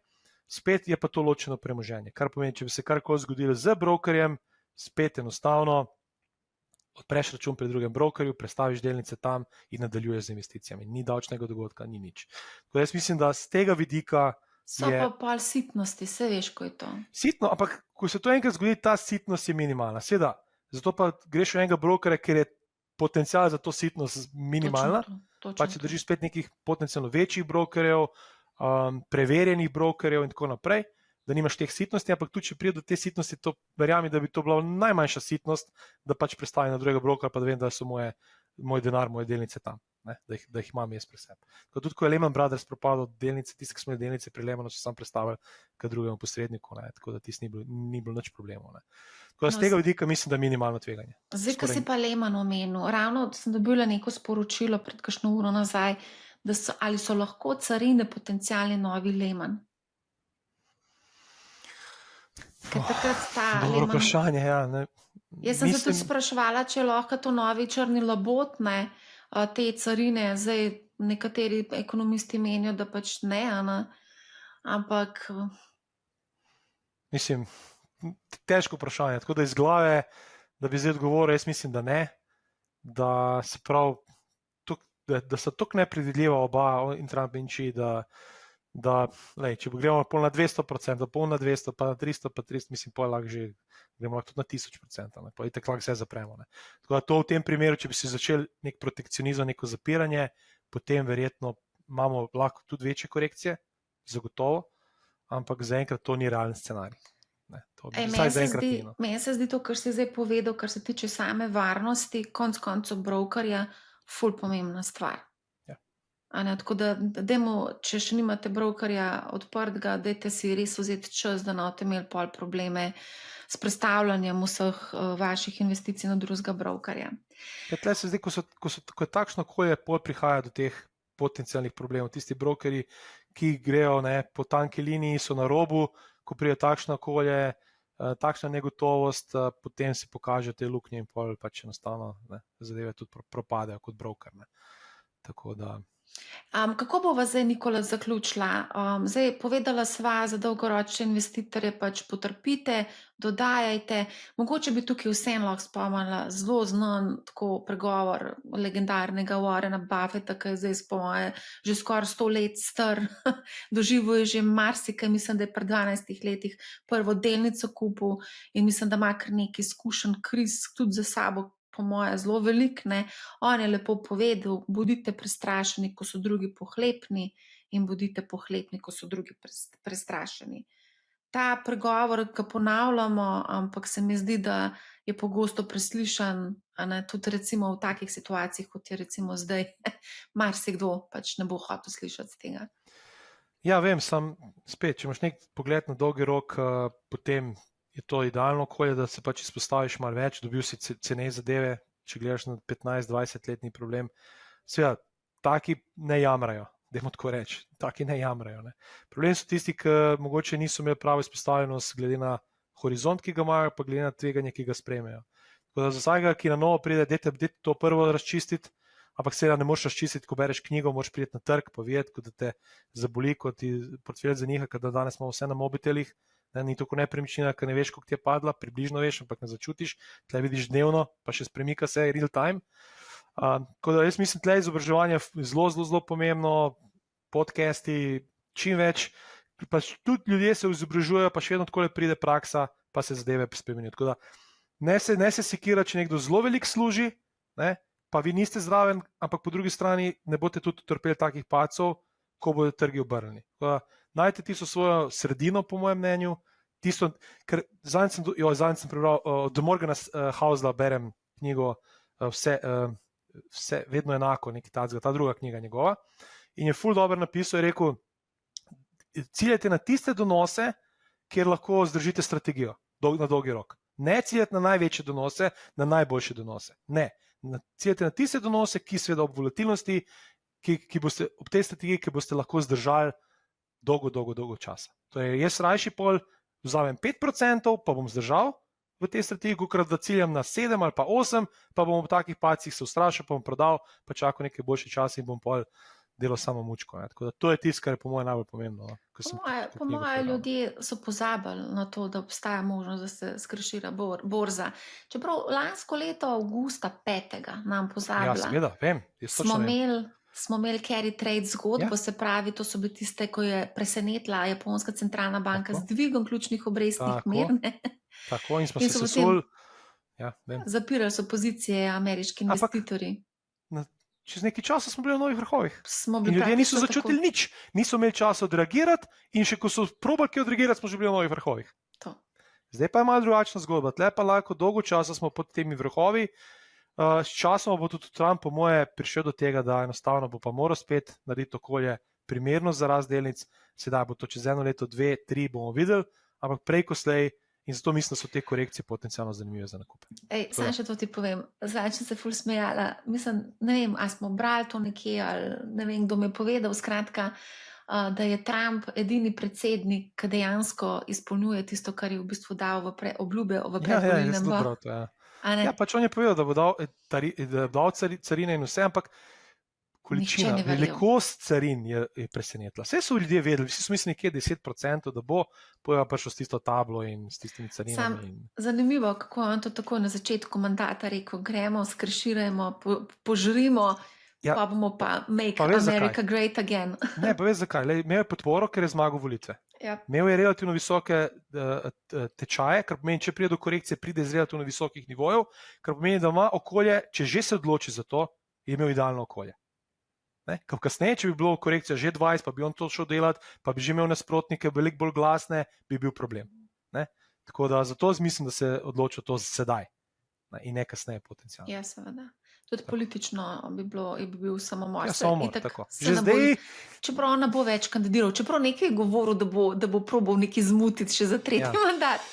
Spet je pa to ločeno premoženje, kar pomeni, če bi se karkoli zgodilo z brokerjem, spet enostavno odpreš račun pri drugem brokerju, prestaviš delnice tam in nadaljuješ z investicijami. Ni davčnega dogodka, ni nič. Tako jaz mislim, da z tega vidika So pa pol sitnosti, se veš, ko je to. Sitno, ampak ko se to enkrat zgodi, ta sitnost je minimalna. Seveda, zato pa greš v enega brokerja, ker je potencial za to sitnost minimalna. Pa če držiš spet nekih potencialno večjih brokerjev, preverjenih brokerjev in tako naprej, da nimaš teh sitnosti, ampak tudi če pride do te sitnosti, to verjamem, da bi to bila najmanjša sitnost, da pač prestavi na drugega brokerja, pa da vem, da so moj denar, moje delnice tam, ne, da jih imam jaz pri sebi. Tudi ko je Lehman Brothers propadel delnice, tiste, ki smo imeli delnice pri Lehmanu, so sam predstavili k drugemu posredniku, ne, tako da tisti ni bilo nič problemov. Ne. Tako da z tega vidika mislim, da je minimalno tveganje. Zdaj, ko si pa Lehman omenil, ravno sem dobila neko sporočilo pred kakšno uro nazaj, da ali so lahko carine potencialni novi Lehman? Ker takrat ta Dobro vprašanje, ja. Ne. Jaz sem se tudi spraševala, če lahko to novi črni labod, ne, te carine, zdaj nekateri ekonomisti menijo, da pač ne, ampak... Mislim, težko vprašanje, tako da iz glave, da bi zdaj odgovoril, jaz mislim, da ne, da se prav, da so tako nepredvidljiva oba in Trump in Xi, da če gremo pol na 200%, pol na 200, pa na 300, pa 300, mislim, pol lahko že gremo lahko tudi na 1000%, pa je tako lahko vse zapremo. Ne. Tako da to v tem primeru, če bi se začel nek protekcionizem, neko zapiranje, potem verjetno imamo lahko tudi večje korekcije, zagotovo, ampak zaenkrat to ni realen scenarij. Meni se zdi to, kar si zdaj povedal, kar se tiče same varnosti, konec koncev brokerja, ful pomembna stvar. Tako da, če še nimate brokerja odprtega, dajte si res vzeti čas, da ne boste imeli pol probleme s prestavljanjem vseh vaših investicij na drugega brokerja. Tle se zdi, ko je takšno okolje, pol prihaja do teh potencialnih problemov. Tisti brokerji, ki grejo po tanki liniji, so na robu, ko pride takšno okolje, takšna negotovost, potem se pokaže te luknje in pol pač enostavno zadeve tudi propadejo kot broker. Tako da... Kako bova zdaj, Nikola, zaključila? Zdaj, povedala sva, za dolgoročne investitorje pač potrpite, dodajajte. Mogoče bi tukaj vsem lahko spomnila zelo znan tako pregovor legendarnega Warrena Buffetta, ki je zdaj po moje že skoraj 100 let star. Doživel je že marsikaj, mislim, da je pri 12 letih prvo delnico kupil in mislim, da ima kar nekaj izkušenj, kriz tudi za sabo, po moje zelo velik, ne. On je lepo povedal, bodite prestrašeni, ko so drugi pohlepni in bodite pohlepni, ko so drugi prestrašeni. ta pregovor, ki ponavljamo, ampak se mi zdi, da je pogosto preslišan, tudi recimo v takih situacijah, kot je recimo zdaj, marsikdo pač ne bo hotel slišati tega. Ja, vem, spet, če imaš nek pogled na dolgi rok, potem je to idealno okolje, da se pač izpostaviš malo več, dobil si cenej zadeve, če gledaš na 15-20 letni problem. Seveda, taki ne jamrajo, dajmo tako reči, taki ne jamrajo. Ne. Problem so tisti, ki mogoče niso imeli pravo izpostavljenost glede na horizont, ki ga imajo, pa glede na tveganje, ki ga sprejmejo. Tako da za vsakega, ki na novo pride, dajte to prvo razčistiti, ampak seveda ne moreš razčistiti, ko bereš knjigo, moraš priti na trg, pa videti, ko da te zaboli, ko ti portfelj zaniha, ker danes imamo vse na mobitelih, ne, ni tako nepremičnina, ker ne veš, koliko ti je padla, približno veš, ampak ne začutiš, tle vidiš dnevno, pa še spremika se real time. Tako da jaz mislim, tle izobraževanje je zelo pomembno, podcasti, čim več, pa tudi ljudje se izobražujejo, pa še vedno tako pride praksa, pa se zadeve spremenijo. Tako da ne se sekira, če nekdo zelo veliko služi, ne, pa vi niste zraven, ampak po drugi strani ne boste tudi utrpeli takih pacov, ko bodo trgi obrnjeni. Najte tisto svojo sredino, po mojem mnenju, tisto, ker zadnjič sem prebral od Morgana Housela, berem knjigo Vse vedno enako, nekaj tacga, ta druga knjiga njegova, in je ful dobro napisal, je rekel, ciljajte na tiste donose, kjer lahko zdržite strategijo na dolgi rok. Ne ciljajte na največje donose, na najboljše donose. Ne. Ciljajte na tiste donose, ki seveda ob volatilnosti, ki boste ob tej strategiji, ki boste lahko zdržali dolgo časa. Torej, jaz rajši vzamem 5%, pa bom zdržal v tej strategiji, kot da ciljam na 7 ali pa 8, pa bom v takih pacih se ustrašil, pa bom prodal, pa čakal nekaj boljši čas in bom delal samo mučko. Tako da to je tisto, kar je po mojem najbolj pomembno. Po mojem ljudje so pozabili na to, da obstaja možnost, da se skrešira borza. Čeprav lansko leto, avgusta 5. nam pozabila. Ja, seveda, vem. Smo imeli carry trade zgodbo, se pravi, to so bile tiste, ko je presenetila Japonska centralna banka z dvigom ključnih obrestnih mer. Tako, in smo se sesuli. Zapirali so pozicije ameriški investitorji. Čez nekaj časa smo bili v novih vrhovih. In ljudje niso začutili nič, niso imeli časa odreagirati in še ko so probali kaj odreagirati, smo že bili v novih vrhovih. Zdaj pa je malo drugačna zgodba. Tle pa lahko dolgo časa smo pod temi vrhovi. S časom bo tudi Trump, po moje, prišel do tega, da enostavno bo pa moral spet narediti okolje primerno za rast delnic. Sedaj bo to čez 1 leto, 2, 3 bomo videli, ampak prej ko slej. In zato mislim, da so te korekcije potencialno zanimive za nakupe. Sam še to ti povem. Zdaj sem se ful smejala. Mislim, ne vem, ali smo brali to nekje, ali ne vem, kdo mi je povedal, skratka, da je Trump edini predsednik, ki dejansko izpolnjuje tisto, kar je v bistvu dal v obljube v predvolilnem boju. Ja, pač on je povedal, da bo dal carine in vse, ampak količina, velikost carin je presenetila. Vse so ljudje vedeli, vsi so mislili nekje 10%, da bo prišel s tisto tablo in s tistimi carinami. Zanimivo, kako je on to tako na začetku mandata rekel, gremo, skreširajmo, požrimo, pa bomo pa make America great again. Ne, pa veš zakaj. Imel je podporo, ker je zmagal volitve. Imel je relativno visoke tečaje, kar pomeni, če pride do korekcije, pride iz relativno visokih nivojev, kar pomeni, da ima okolje, če že se odloči za to, je imel idealno okolje. Kasneje, če bi bilo korekcija že 20, pa bi on to šel delati, pa bi že imel nasprotnike veliko bolj glasne, bi bil problem. Tako da zato mislim, da se odločil to sedaj in ne kasneje potencialno. Ja, seveda. Tudi politično bi bil samomor. Ja, samomor, tako. Že zdaj... Čeprav on ne bo več kandidiral, čeprav nekaj je govoril, da bo probal nekaj zmutiti še za 3. mandat.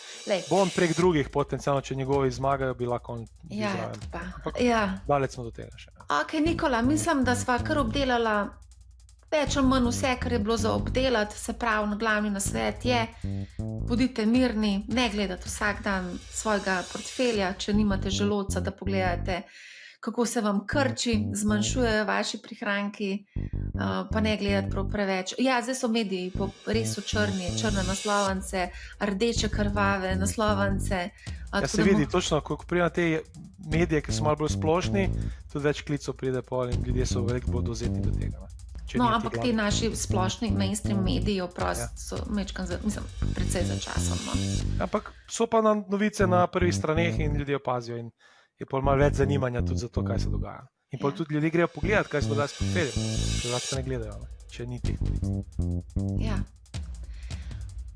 Bo on prek drugih potencialno, če njegovi zmagajo, bi lahko on izraven. Dalec smo do tega še. Ok, Nikola, mislim, da sva kar obdelala več ali manj vse, kar je bilo za obdelati, se pravi, glavni nasvet je, bodite mirni, ne gledate vsak dan svojega portfelja, če nimate želodca, da pogledate, kako se vam krči, zmanjšujejo vaši prihranki, pa ne gledati prav preveč. Ja, zdaj so mediji res so črne naslovnice, rdeče krvave naslovnice. Ja, se vidi, točno, ko pride na te medije, ki so malo bolj splošni, tudi več klicov pride pol in ljudje so veliko bolj dovzetni do tega. No, ampak ti naši splošni mainstream mediji so precej za časom. Ampak so pa novice na prvih straneh in ljudje opazijo in je pol malo več zanimanja tudi za to, kaj se dogaja. In pol tudi ljudje grejo pogledati, kaj se dogaja s portfeljem. Drugače pa ne gledajo, če ni teh novic. Ja.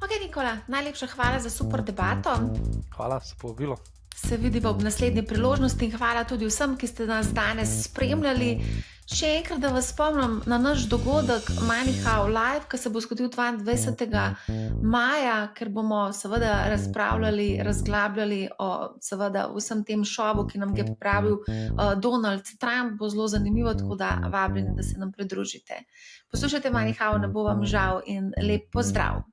Ok, Nikola, najlepša hvala za super debato. Hvala za povabilo. Se vidimo ob naslednji priložnosti in hvala tudi vsem, ki ste nas danes spremljali. Še enkrat, da vas spomnim na naš dogodek MoneyHow Live, ki se bo zgodil 22. maja, ker bomo seveda razpravljali, razglabljali o seveda vsem tem šovu, ki nam ga je pripravil Donald Trump. Bo zelo zanimivo, tako da vabljeni, da se nam pridružite. Poslušajte MoneyHow, ne bo vam žal in lep pozdrav.